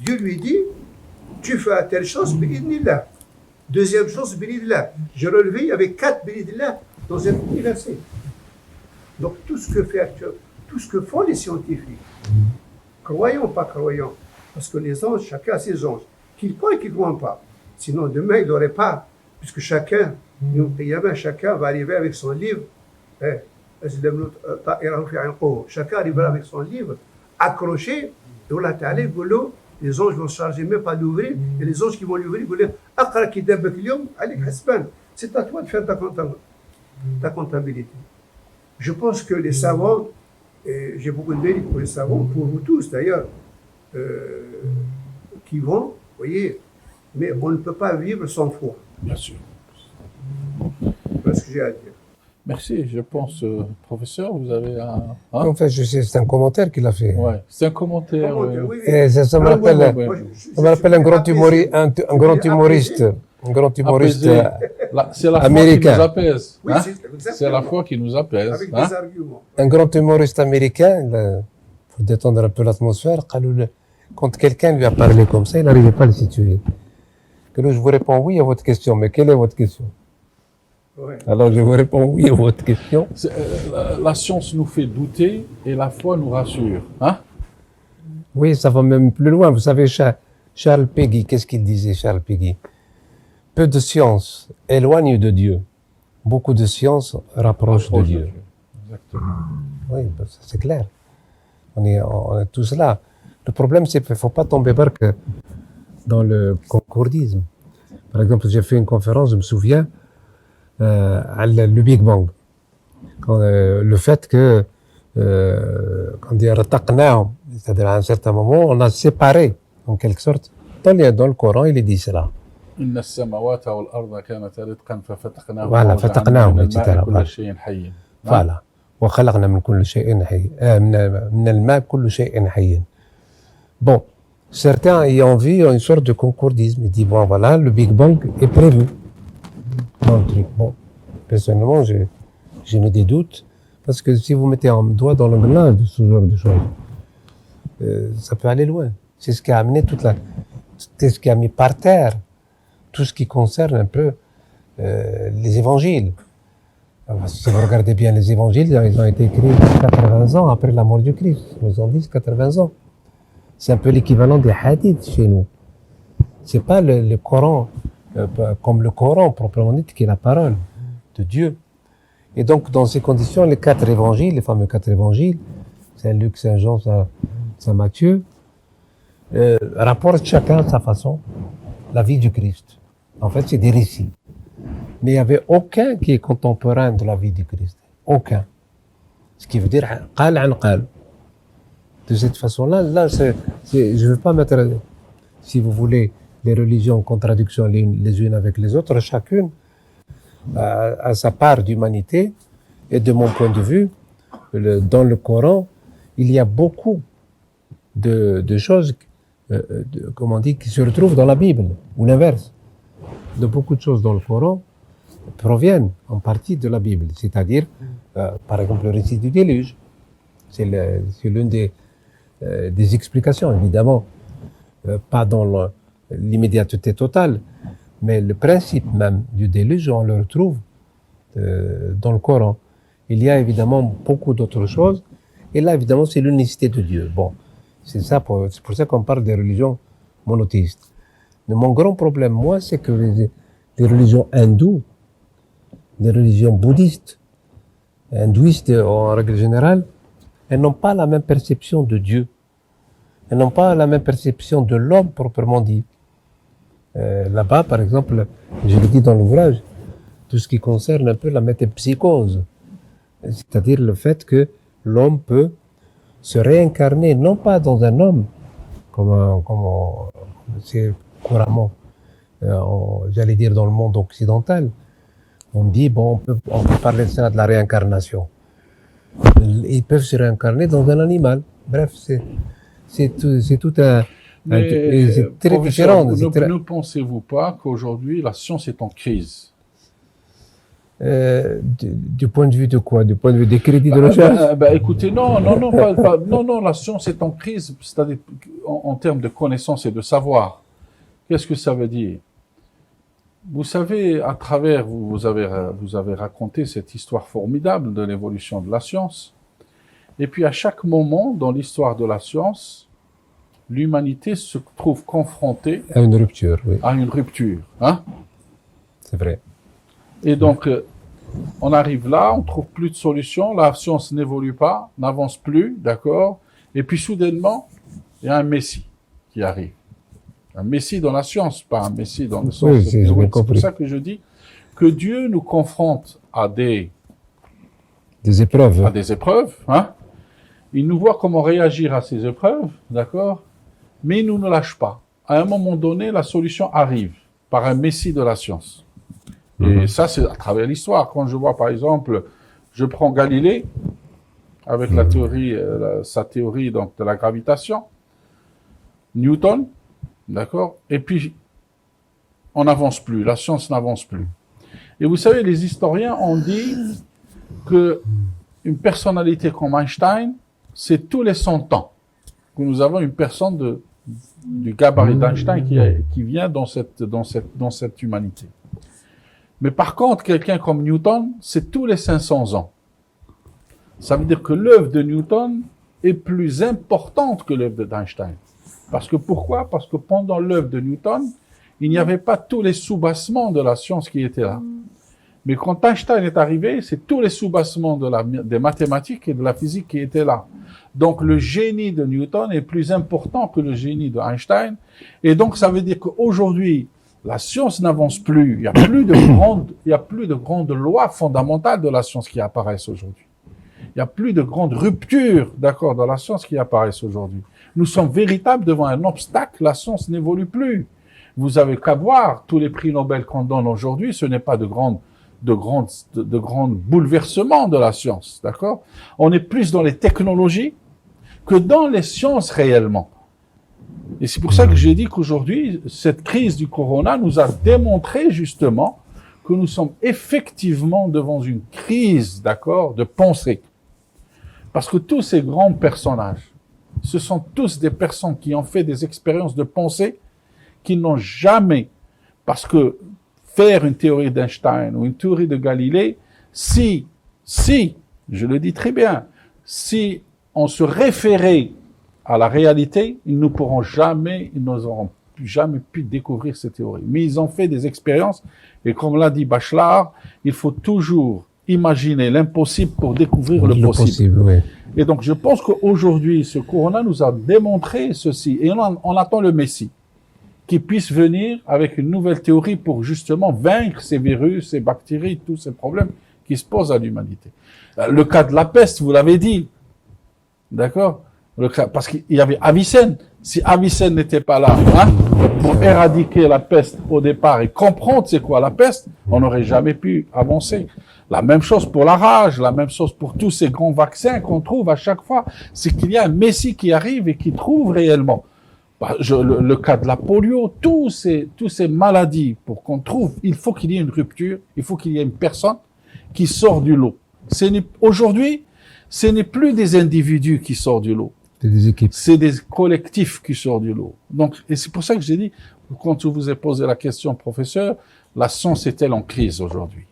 D: Dieu lui dit, tu fais telle chose, là. Deuxième chose, là. J'ai relevé avec 4 là dans un petit verset. Donc tout ce que font les scientifiques, croyants ou pas croyants, parce que les anges, chacun a ses anges, qu'ils croient et qu'ils ne croient pas. Sinon, demain, il n'aurait pas, puisque chacun va arriver avec son livre. Chacun arrivera avec son livre, accroché, et Allah Ta'ala, les anges vont se charger même pas d'ouvrir, et les anges qui vont l'ouvrir, ils vont dire c'est à toi de faire ta comptabilité. Je pense que les savants, et j'ai beaucoup de mérite pour les savants, pour vous tous d'ailleurs, qui vont, vous voyez, mais on ne peut pas vivre sans foi.
A: Bien sûr.
D: Voilà ce que j'ai à dire.
A: Merci, je pense, professeur, vous avez un...
B: En fait, c'est un commentaire qu'il a fait.
A: Ouais, c'est un commentaire.
D: Oui.
B: Et ça me rappelle un grand humoriste,
A: Apaisé. C'est la
B: américain.
A: foi qui nous apaise.
D: Oui,
A: Hein?
D: c'est
A: C'est la foi qui nous apaise.
D: avec
A: Hein?
D: des arguments.
B: Un grand humoriste américain, pour détendre un peu l'atmosphère, quand quelqu'un lui a parlé comme ça, il n'arrivait pas à le situer. Que là, je vous réponds oui à votre question, mais quelle est votre question?
D: Ouais.
B: Alors, je vous réponds oui à votre question.
A: La science nous fait douter et la foi nous rassure. Hein?
B: Oui, ça va même plus loin. Vous savez, Charles Péguy, qu'est-ce qu'il disait, Charles Péguy? Peu de science éloigne de Dieu. Beaucoup de science rapproche de Dieu.
A: Exactement.
B: Oui, ben, ça, c'est clair. On est tous là. Le problème, c'est qu'il ne faut pas tomber barque dans le concordisme. Par exemple, j'ai fait une conférence, je me souviens, le Big Bang. Le fait que, c'est-à-dire à un certain moment, on a séparé, en quelque sorte, dans le Coran, il est dit cela.
A: إن السماوات والأرض كانتا رتقا ففتقناهما
B: Voilà,
A: وجعلنا
B: فتقناهم,
A: من
B: etc.
A: الماء كل
B: Voilà.
A: شيء حي.
B: Voilà. وخلقنا من كل شيء حي. من الماء كل شيء حي. Bon, certains ayant vu une sorte de concordisme, ils disent bon voilà, le Big Bang est prévu dans le truc. Bon, personnellement, j'ai mis des doutes parce que si vous mettez un doigt dans l'engrenage de ce genre de choses, ça peut aller loin. C'est ce qui a amené c'est ce qui a mis par terre tout ce qui concerne un peu les évangiles. Alors, si vous regardez bien les évangiles, ils ont été écrits 80 ans après la mort du Christ, 70, 80 ans. C'est un peu l'équivalent des hadiths chez nous. C'est pas le Coran, comme le Coran proprement dit, qui est la parole de Dieu. Et donc, dans ces conditions, les 4 évangiles, les fameux 4 évangiles, Saint Luc, Saint Jean, Saint Matthieu, rapportent chacun à sa façon la vie du Christ. En fait, c'est des récits. Mais il n'y avait aucun qui est contemporain de la vie du Christ. Aucun. Ce qui veut dire, qal an qal. De cette façon-là, je ne veux pas mettre, si vous voulez, les religions en contradiction les unes avec les autres. Chacune a sa part d'humanité. Et de mon point de vue, dans le Coran, il y a beaucoup de choses, comment on dit, qui se retrouvent dans la Bible, ou l'inverse. De beaucoup de choses dans le Coran proviennent en partie de la Bible. C'est-à-dire, par exemple, le récit du déluge. C'est l'une des explications, évidemment. Pas dans l'immédiateté totale, mais le principe même du déluge, on le retrouve dans le Coran. Il y a évidemment beaucoup d'autres choses. Et là, évidemment, c'est l'unicité de Dieu. Bon, c'est pour ça qu'on parle des religions monothéistes. Mais mon grand problème, moi, c'est que les religions hindoues, les religions bouddhistes, hindouistes en règle générale, elles n'ont pas la même perception de Dieu. Elles n'ont pas la même perception de l'homme proprement dit. Là-bas, par exemple, je le dis dans l'ouvrage, tout ce qui concerne un peu la métempsychose, c'est-à-dire le fait que l'homme peut se réincarner, non pas dans un homme, comme c'est couramment, j'allais dire dans le monde occidental. On dit, bon, on peut parler de ça, de la réincarnation. Ils peuvent se réincarner dans un animal. Bref, c'est tout Et c'est très
A: professeur,
B: différent.
A: ne pensez-vous pas qu'aujourd'hui la science est en crise?
B: Du point de vue de quoi? Du point de vue des crédits de recherche?
A: Écoutez, non, la science est en crise, c'est-à-dire en termes de connaissances et de savoir. Qu'est-ce que ça veut dire? Vous savez, à travers, vous avez raconté cette histoire formidable de l'évolution de la science. Et puis à chaque moment dans l'histoire de la science, l'humanité se trouve confrontée
B: À une rupture, oui.
A: à une rupture. Hein?
B: C'est vrai.
A: Et donc, on arrive là, on trouve plus de solution, la science n'évolue pas, n'avance plus, d'accord? Et puis soudainement, il y a un messie qui arrive. Un messie dans la science, pas un messie dans le sens
B: Oui, j'ai bien
A: c'est
B: compris.
A: pour ça que je dis que Dieu nous confronte à des
B: Des
A: épreuves, hein? Il nous voit comment réagir à ces épreuves, d'accord? Mais il nous ne lâche pas. À un moment donné, la solution arrive par un messie de la science. Et ça, c'est à travers l'histoire. Quand je vois, par exemple, je prends Galilée, avec la théorie, sa théorie donc, de la gravitation, Newton, d'accord? Et puis, on n'avance plus, la science n'avance plus. Et vous savez, les historiens ont dit que une personnalité comme Einstein, c'est tous les 100 ans que nous avons une personne du gabarit d'Einstein qui vient dans cette humanité. Mais par contre, quelqu'un comme Newton, c'est tous les 500 ans. Ça veut dire que l'œuvre de Newton est plus importante que l'œuvre d'Einstein. Parce que pourquoi? Parce que pendant l'œuvre de Newton, il n'y avait pas tous les soubassements de la science qui étaient là. Mais quand Einstein est arrivé, c'est tous les soubassements des mathématiques et de la physique qui étaient là. Donc le génie de Newton est plus important que le génie d'Einstein. Et donc ça veut dire qu'aujourd'hui, la science n'avance plus. Il n'y a plus de grandes lois fondamentales de la science qui apparaissent aujourd'hui. Il n'y a plus de grandes ruptures, d'accord, dans la science qui apparaissent aujourd'hui. Nous sommes véritables devant un obstacle. La science n'évolue plus. Vous avez qu'à voir tous les prix Nobel qu'on donne aujourd'hui. Ce n'est pas de grands bouleversements de la science, d'accord? On est plus dans les technologies que dans les sciences réellement. Et c'est pour ça que j'ai dit qu'aujourd'hui, cette crise du corona nous a démontré justement que nous sommes effectivement devant une crise, d'accord, de pensée. Parce que tous ces grands personnages, ce sont tous des personnes qui ont fait des expériences de pensée qui n'ont jamais, parce que faire une théorie d'Einstein ou une théorie de Galilée, si, je le dis très bien, si on se référait à la réalité, ils n'auront jamais pu découvrir ces théories. Mais ils ont fait des expériences, et comme l'a dit Bachelard, il faut toujours imaginer l'impossible pour découvrir le possible.
B: Oui.
A: Et donc, je pense qu'aujourd'hui, ce corona nous a démontré ceci, et on attend le Messie, qui puisse venir avec une nouvelle théorie pour justement vaincre ces virus, ces bactéries, tous ces problèmes qui se posent à l'humanité. Le cas de la peste, vous l'avez dit, d'accord? Parce qu'il y avait Avicenne. Si Avicenne n'était pas là, hein, pour éradiquer la peste au départ et comprendre c'est quoi la peste, on n'aurait jamais pu avancer. La même chose pour la rage, la même chose pour tous ces grands vaccins qu'on trouve à chaque fois. C'est qu'il y a un messie qui arrive et qui trouve réellement. Le cas de la polio, tous ces maladies, pour qu'on trouve, il faut qu'il y ait une rupture, il faut qu'il y ait une personne qui sort du lot. Aujourd'hui, ce n'est plus des individus qui sortent du lot.
B: C'est des équipes.
A: C'est des collectifs qui sortent du lot. Donc, et c'est pour ça que j'ai dit, quand je vous ai posé la question, professeur, la science est-elle en crise aujourd'hui?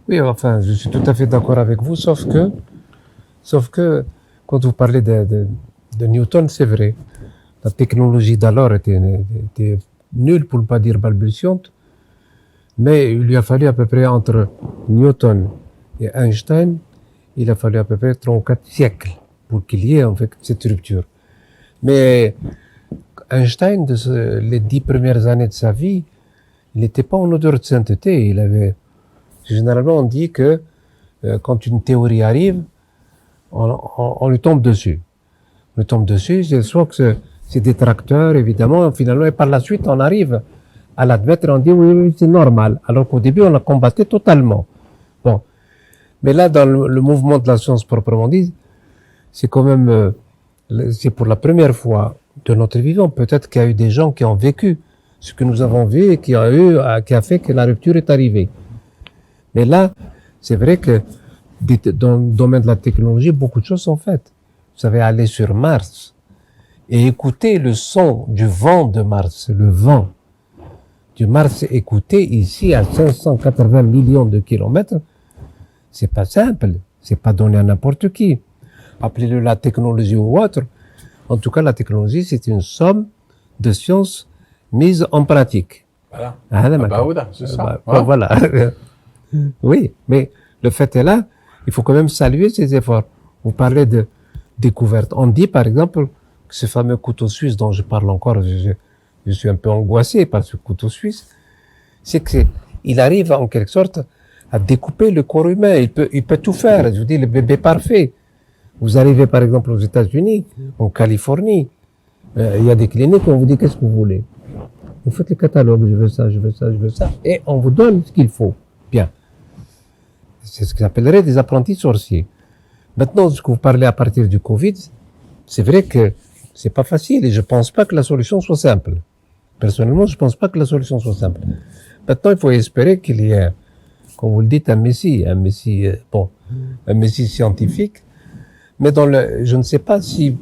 B: Oui, enfin, je suis tout à fait d'accord avec vous, sauf que, quand vous parlez de Newton, c'est vrai. La technologie d'alors était nulle, pour ne pas dire balbutiante, mais il lui a fallu à peu près entre Newton et Einstein, il a fallu à peu près 3 ou 4 siècles pour qu'il y ait en fait cette rupture. Mais Einstein, les 10 premières années de sa vie, il n'était pas en odeur de sainteté. Généralement, on dit que quand une théorie arrive, on lui tombe dessus. On lui tombe dessus, c'est soit que c'est détracteur, évidemment, finalement, et par la suite, on arrive à l'admettre et on dit oui, c'est normal. Alors qu'au début, on la combattait totalement. Bon. Mais là, dans le mouvement de la science proprement dit, c'est quand même, c'est pour la première fois de notre vivant. Peut-être qu'il y a eu des gens qui ont vécu ce que nous avons vu et qui a fait que la rupture est arrivée. Mais là, c'est vrai que dans le domaine de la technologie, beaucoup de choses sont faites. Vous savez, aller sur Mars et écouter le son du vent de Mars, le vent du Mars écouté ici à 580 millions de kilomètres, c'est pas simple, c'est pas donné à n'importe qui. Appelez-le la technologie ou autre. En tout cas, la technologie, c'est une somme de sciences mises en pratique.
A: Voilà. C'est ça.
B: Voilà. Oui, mais le fait est là, il faut quand même saluer ces efforts. Vous parlez de découverte. On dit, par exemple, que ce fameux couteau suisse dont je parle encore, je suis un peu angoissé par ce couteau suisse, c'est que il arrive en quelque sorte à découper le corps humain. Il peut tout faire. Je vous dis, le bébé parfait. Vous arrivez par exemple aux États-Unis, en Californie, il y a des cliniques où on vous dit qu'est-ce que vous voulez. Vous faites le catalogue, je veux ça, je veux ça, je veux ça, et on vous donne ce qu'il faut. Bien. C'est ce qu'on appellerait des apprentis sorciers. Maintenant, ce que vous parlez à partir du Covid, c'est vrai que c'est pas facile et je pense pas que la solution soit simple. Personnellement, je pense pas que la solution soit simple. Maintenant, il faut espérer qu'il y ait, comme vous le dites, un messie scientifique. Mais je ne sais pas si,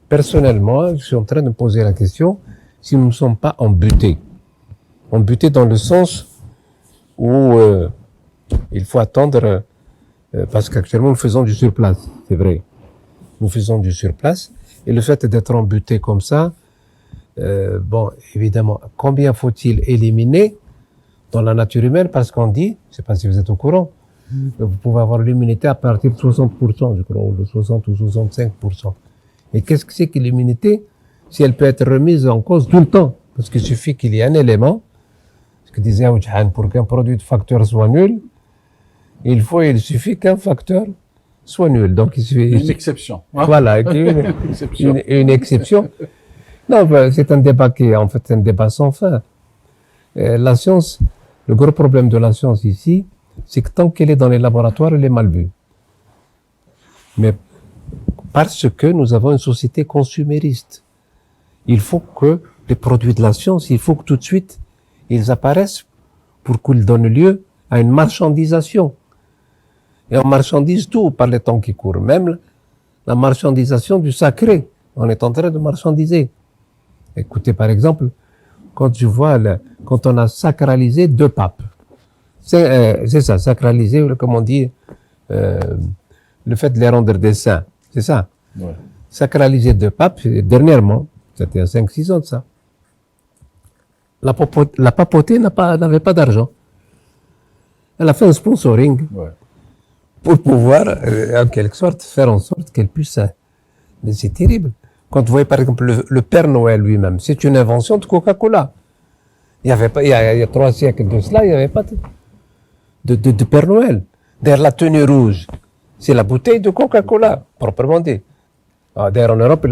B: personnellement, je suis en train de me poser la question, si nous ne sommes pas embutés. Embutés dans le sens où il faut attendre, parce qu'actuellement nous faisons du surplace, c'est vrai. Nous faisons du surplace, et le fait d'être embuté comme ça, évidemment, combien faut-il éliminer dans la nature humaine, parce qu'on dit, je ne sais pas si vous êtes au courant, vous pouvez avoir l'immunité à partir de 60%, je crois, ou de 60 ou 65%. Et qu'est-ce que c'est que l'immunité? Si elle peut être remise en cause tout le temps, parce qu'il suffit qu'il y ait un élément, ce que disait Aoudjan, pour qu'un produit de facteur soit nul, il suffit qu'un facteur soit nul. Donc, il suffit.
A: Une exception. Hein?
B: Voilà, une exception. Non, c'est un débat qui est en fait un débat sans fin. La science, le gros problème de la science ici, c'est que tant qu'elle est dans les laboratoires, elle est mal vue. Mais parce que nous avons une société consumériste, il faut que les produits de la science, il faut que tout de suite, ils apparaissent pour qu'ils donnent lieu à une marchandisation. Et on marchandise tout par les temps qui courent. Même la marchandisation du sacré, on est en train de marchandiser. Écoutez, par exemple, quand on a sacralisé 2 papes, c'est ça, sacraliser, comme on dit, le fait de les rendre des saints, c'est ça.
A: Ouais.
B: Sacraliser 2 papes, dernièrement, c'était à 5-6 ans de ça. La papauté n'avait pas d'argent. Elle a fait un sponsoring pour pouvoir, en quelque sorte, faire en sorte qu'elle puisse. Mais c'est terrible. Quand vous voyez, par exemple, le Père Noël lui-même, c'est une invention de Coca-Cola. Il y avait pas, il y a 3 siècles de cela, il n'y avait pas de Père Noël. D'ailleurs, la tenue rouge, c'est la bouteille de Coca-Cola, proprement dit. D'ailleurs, en Europe,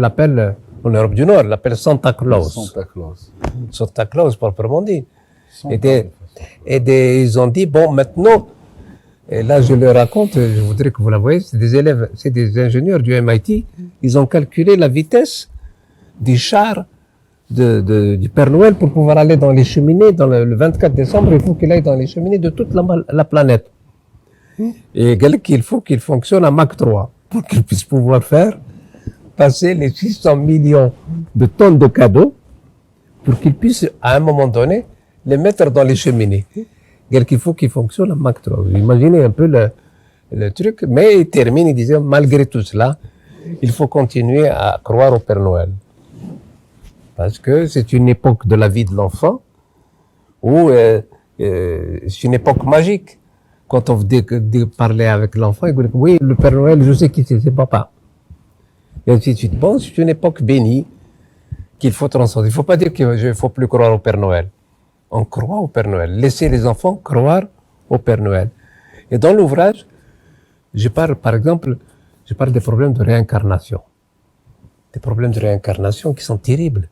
B: en Europe du Nord, ils l'appellent Santa Claus. Santa Claus, proprement dit. Ils ont dit, bon, maintenant, et là, je le raconte, je voudrais que vous la voyez, c'est des élèves, c'est des ingénieurs du MIT, ils ont calculé la vitesse des chars du Père Noël pour pouvoir aller dans les cheminées, le 24 décembre, il faut qu'il aille dans les cheminées de toute la planète. Et il faut qu'il fonctionne à Mach 3 pour qu'il puisse pouvoir faire passer les 600 millions de tonnes de cadeaux pour qu'il puisse, à un moment donné, les mettre dans les cheminées. Il faut qu'il fonctionne à Mach 3. Vous imaginez un peu le truc, mais il termine, il disait, malgré tout cela, il faut continuer à croire au Père Noël. Parce que c'est une époque de la vie de l'enfant où c'est une époque magique. Quand on parlait avec l'enfant, il dit, oui, le Père Noël, je sais qui c'est papa. Et ainsi de suite. Bon, c'est une époque bénie qu'il faut transcender. Il ne faut pas dire qu'il ne faut plus croire au Père Noël. On croit au Père Noël. Laissez les enfants croire au Père Noël. Et dans l'ouvrage, je parle des problèmes de réincarnation. Des problèmes de réincarnation qui sont terribles.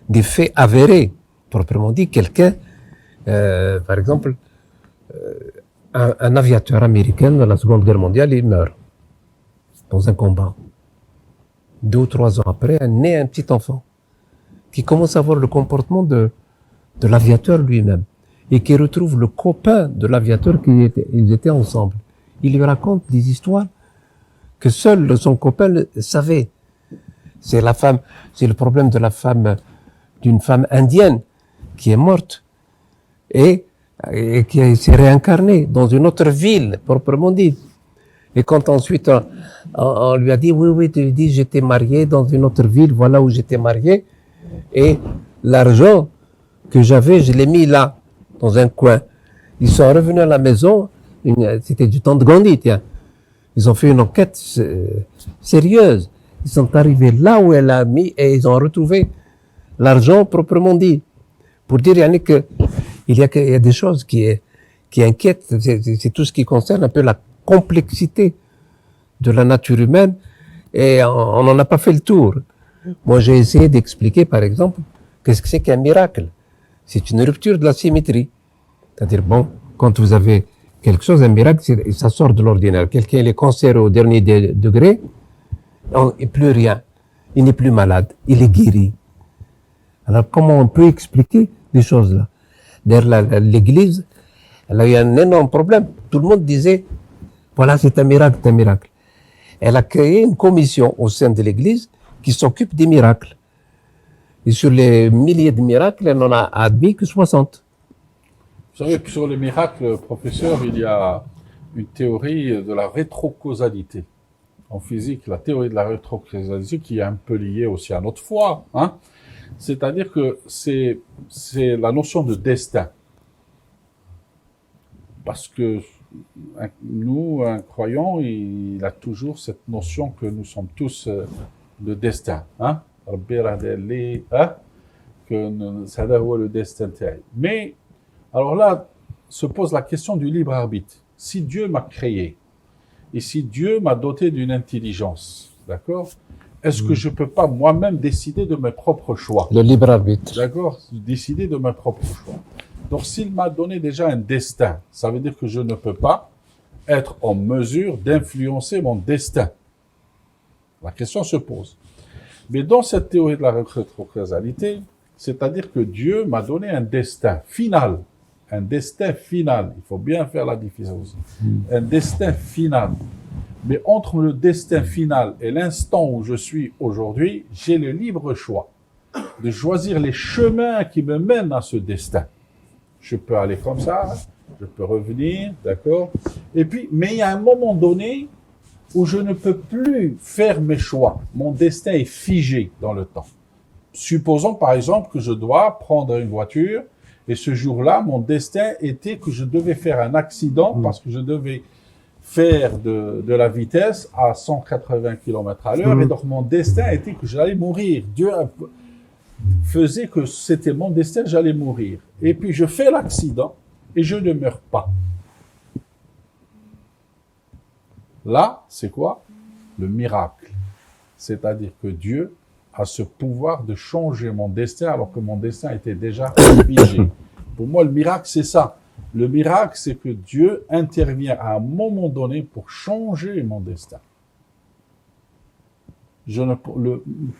B: Des faits avérés. Proprement dit, quelqu'un, par exemple, un aviateur américain dans la Seconde Guerre mondiale, il meurt dans un combat. 2 ou 3 ans après, naît un petit enfant.
C: qui commence à voir le comportement de l'aviateur lui-même et qui retrouve le copain de l'aviateur ils étaient ensemble. Il lui raconte des histoires que seul son copain savait. C'est le problème de d'une femme indienne qui est morte et qui s'est réincarnée dans une autre ville, proprement dit. Et quand ensuite on lui a dit, oui, tu dis, j'étais marié dans une autre ville, voilà où j'étais marié, et l'argent que j'avais, je l'ai mis là, dans un coin. Ils sont revenus à la maison, c'était du temps de Gandhi, tiens. Ils ont fait une enquête sérieuse. Ils sont arrivés là où elle a mis et ils ont retrouvé l'argent proprement dit. Pour dire, Yannick, qu'il y a des choses qui inquiètent. C'est tout ce qui concerne un peu la complexité de la nature humaine et on n'en a pas fait le tour. Moi, j'ai essayé d'expliquer, par exemple, qu'est-ce que c'est qu'un miracle. C'est une rupture de la symétrie. C'est-à-dire, bon, quand vous avez quelque chose, un miracle, ça sort de l'ordinaire. Quelqu'un il est cancéreux au dernier degré, il n'est plus rien. Il n'est plus malade. Il est guéri. Alors, comment on peut expliquer les choses-là? D'ailleurs, l'Église, elle a eu un énorme problème. Tout le monde disait, voilà, c'est un miracle, c'est un miracle. Elle a créé une commission au sein de l'Église qui s'occupe des miracles. Et sur les milliers de miracles, elle n'en a admis que 60.
A: Vous savez que sur les miracles, professeur, il y a une théorie de la rétrocausalité. En physique, la théorie de la rétrocausalité qui est un peu liée aussi à notre foi, hein. C'est-à-dire que c'est la notion de destin. Parce que nous, un croyant, il a toujours cette notion que nous sommes tous de destin, hein. Que ça le destin. Mais alors là, se pose la question du libre arbitre. Si Dieu m'a créé, et si Dieu m'a doté d'une intelligence, d'accord, est-ce que je peux pas moi-même décider de mes propres choix?
C: Le libre arbitre.
A: D'accord, décider de mes propres choix. Donc s'il m'a donné déjà un destin, ça veut dire que je ne peux pas être en mesure d'influencer mon destin. La question se pose. Mais dans cette théorie de la rétrocausalité, c'est-à-dire que Dieu m'a donné un destin final. Un destin final. Il faut bien faire la différence. Un destin final. Mais entre le destin final et l'instant où je suis aujourd'hui, j'ai le libre choix de choisir les chemins qui me mènent à ce destin. Je peux aller comme ça, je peux revenir, d'accord? Et puis, mais il y a un moment donné où je ne peux plus faire mes choix. Mon destin est figé dans le temps. Supposons par exemple que je dois prendre une voiture et ce jour-là, mon destin était que je devais faire un accident parce que je devais faire de la vitesse à 180 km à l'heure et donc mon destin était que j'allais mourir. Dieu faisait que c'était mon destin, j'allais mourir. Et puis je fais l'accident et je ne meurs pas. Là, c'est quoi? Le miracle. C'est-à-dire que Dieu a ce pouvoir de changer mon destin alors que mon destin était déjà figé. Pour moi, le miracle, c'est ça. Le miracle, c'est que Dieu intervient à un moment donné pour changer mon destin.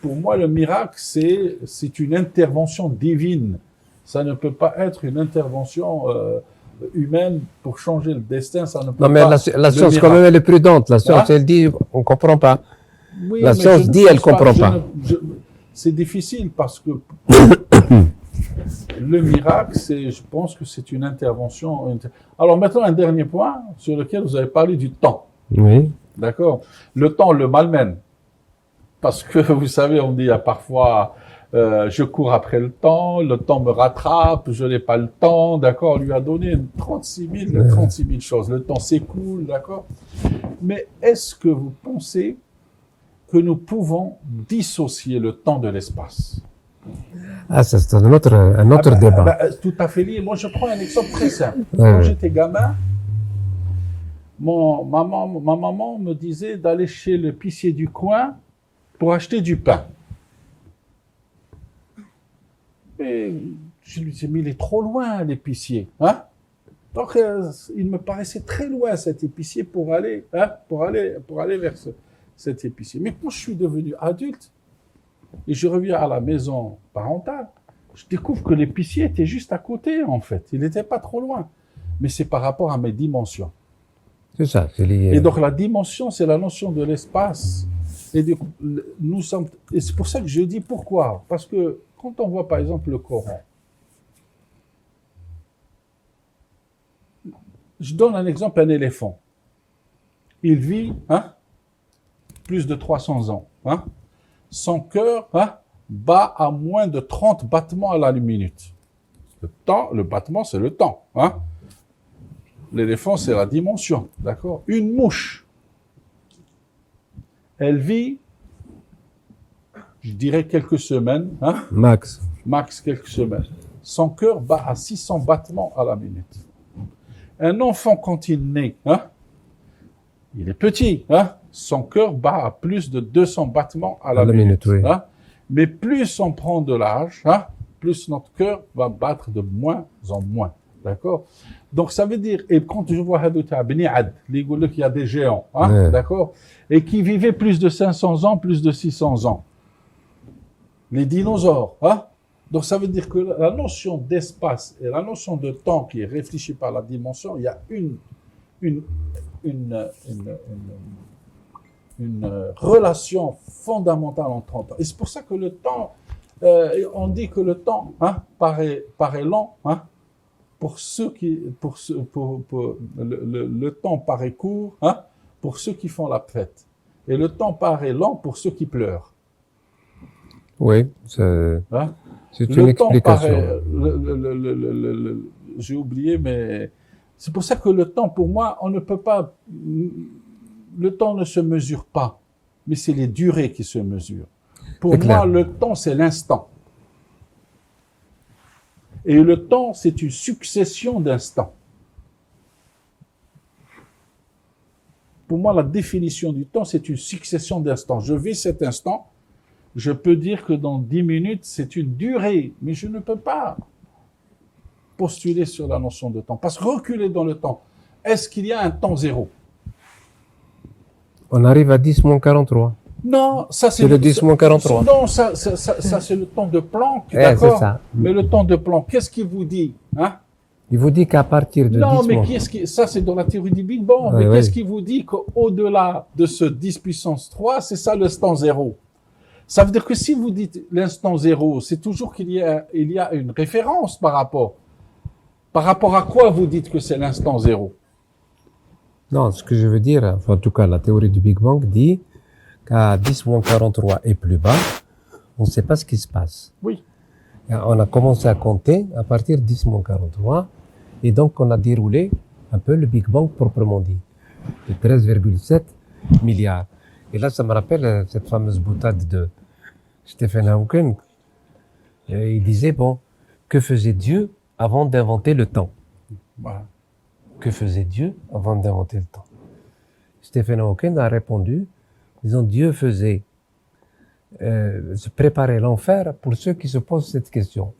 A: Pour moi, le miracle, c'est une intervention divine. Ça ne peut pas être une intervention humaine pour changer le destin. Ça ne peut
C: non, mais
A: pas.
C: La science, quand même, elle est prudente. La science, elle dit, on ne comprend pas.
A: Oui,
C: la science dit, elle ne comprend pas.
A: C'est difficile parce que le miracle, je pense que c'est une intervention. Alors maintenant, un dernier point sur lequel vous avez parlé du temps.
B: Oui.
A: D'accord? Le temps le malmène. Parce que, vous savez, on dit parfois, je cours après le temps me rattrape, je n'ai pas le temps, d'accord? On lui a donné 36 000 choses. Le temps s'écoule, d'accord? Mais est-ce que vous pensez que nous pouvons dissocier le temps de l'espace?
B: Ah, ça c'est un autre débat.
A: Tout à fait lié. Moi, je prends un exemple très simple. Quand j'étais gamin, ma maman me disait d'aller chez l'épicier du coin pour acheter du pain. Et je lui disais, mais il est trop loin, l'épicier, hein? Donc, il me paraissait très loin, cet épicier, pour aller vers cet épicier. Mais quand je suis devenu adulte, et je reviens à la maison parentale, je découvre que l'épicier était juste à côté, en fait. Il n'était pas trop loin. Mais c'est par rapport à mes dimensions.
B: C'est ça, c'est lié.
A: Et donc, la dimension, c'est la notion de l'espace. Et c'est pour ça que je dis pourquoi. Parce que quand on voit, par exemple, le Coran, je donne un exemple, un éléphant. Il vit plus de 300 ans. Son cœur bat à moins de 30 battements à la minute. Le battement, c'est le temps. L'éléphant, c'est la dimension. D'accord? Une mouche, elle vit, je dirais, quelques semaines.
B: Max.
A: Max quelques semaines. Son cœur bat à 600 battements à la minute. Un enfant, quand il naît, il est petit, son cœur bat à plus de 200 battements à la minute.
B: Oui.
A: Mais plus on prend de l'âge, plus notre cœur va battre de moins en moins. D'accord? Donc, ça veut dire, et quand je vois Bni Ad, il y a des géants, d'accord? Et qui vivaient plus de 500 ans, plus de 600 ans. Les dinosaures, Donc, ça veut dire que la notion d'espace et la notion de temps qui est réfléchie par la dimension, il y a une relation fondamentale entre temps. Et c'est pour ça que le temps, on dit que le temps paraît lent, pour ceux qui, le temps paraît court, pour ceux qui font la fête. Et le temps paraît lent pour ceux qui pleurent.
B: Oui, c'est une explication.
A: J'ai oublié, mais c'est pour ça que le temps, pour moi, on ne peut pas. Le temps ne se mesure pas, mais c'est les durées qui se mesurent. Pour moi, le temps, c'est l'instant. Et le temps, c'est une succession d'instants. Pour moi, la définition du temps, c'est une succession d'instants. Je vis cet instant, je peux dire que dans 10 minutes, c'est une durée, mais je ne peux pas postuler sur la notion de temps. Parce que reculer dans le temps, est-ce qu'il y a un temps zéro?
B: On arrive à 10-43.
A: Non, ça
B: c'est le 10-43.
A: Non, ça c'est le temps de Planck, d'accord?
B: C'est ça.
A: Mais le temps de Planck, qu'est-ce qu'il vous dit,
B: Il vous dit qu'à partir de 10
A: Non, mais ça c'est dans la théorie du Big Bang. Mais qu'est-ce qui vous dit qu'au-delà de ce 10 puissance 3, c'est ça l'instant zéro? Ça veut dire que si vous dites l'instant zéro, c'est toujours qu'il y a une référence par rapport. Par rapport à quoi vous dites que c'est l'instant zéro?
B: Non, ce que je veux dire, enfin, en tout cas, la théorie du Big Bang dit qu'à 10-43 et plus bas, on ne sait pas ce qui se passe.
A: Oui.
B: Et on a commencé à compter à partir de 10-43, et donc on a déroulé un peu le Big Bang proprement dit, de 13,7 milliards. Et là, ça me rappelle cette fameuse boutade de Stephen Hawking. Et il disait, bon, que faisait Dieu avant d'inventer le temps?
A: Voilà.
B: Que faisait Dieu avant d'inventer le temps? Stephen Hawking a répondu, disons, Dieu faisait se préparer l'enfer pour ceux qui se posent cette question.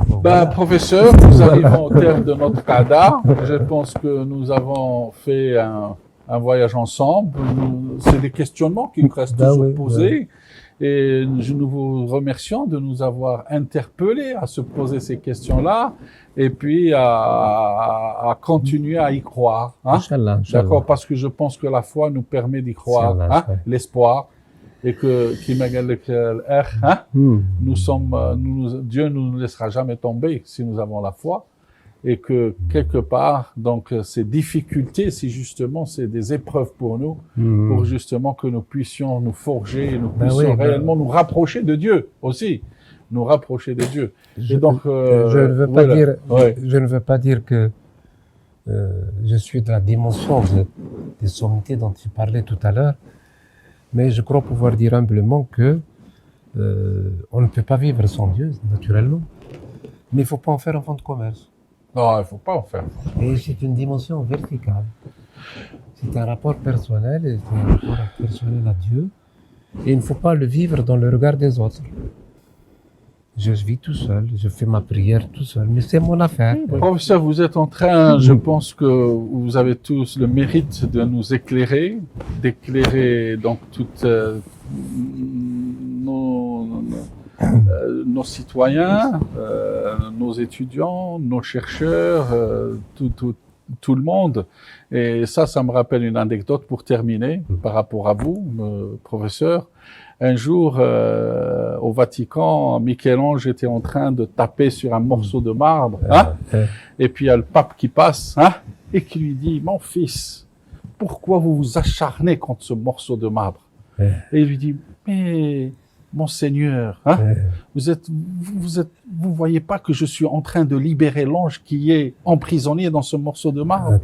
A: Voilà. Professeur, nous arrivons au terme de notre CADA. Je pense que nous avons fait un voyage ensemble. C'est des questionnements qui nous restent toujours posés. Et nous vous remercions de nous avoir interpellés à se poser ces questions-là et puis à continuer à y croire.
B: Inch'Allah.
A: D'accord, parce que je pense que la foi nous permet d'y croire, l'espoir, et que Dieu ne nous laissera jamais tomber si nous avons la foi. Et que quelque part, donc ces difficultés, c'est des épreuves pour nous, pour justement que nous puissions nous forger, et nous puissions réellement nous rapprocher de Dieu aussi, nous rapprocher de Dieu.
B: Je ne veux pas dire que je suis de la dimension des sommités dont tu parlais tout à l'heure, mais je crois pouvoir dire humblement que on ne peut pas vivre sans Dieu, naturellement, mais il ne faut pas en faire un fonds de commerce.
A: Non, il ne faut pas en faire.
B: Et c'est une dimension verticale. C'est un rapport personnel, et c'est un rapport personnel à Dieu. Et il ne faut pas le vivre dans le regard des autres. Je vis tout seul, je fais ma prière tout seul, mais c'est mon affaire.
A: Professeur, vous êtes en train, je pense que vous avez tous le mérite de nous éclairer, d'éclairer donc toutes nos citoyens, nos étudiants, nos chercheurs, tout le monde. Et ça me rappelle une anecdote pour terminer par rapport à vous, professeur. Un jour, au Vatican, Michel-Ange était en train de taper sur un morceau de marbre, hein, et puis il y a le pape qui passe, hein, et qui lui dit, mon fils, pourquoi vous vous acharnez contre ce morceau de marbre? Et il lui dit, mais Monseigneur, hein, vous voyez pas que je suis en train de libérer l'ange qui est emprisonné dans ce morceau de marbre?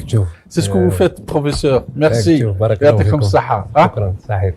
A: C'est ce que vous faites, professeur. Merci.
B: Barakallahu
A: Ya'tikum
B: fikum.
A: saha, hein.
B: Shukran, Sahib.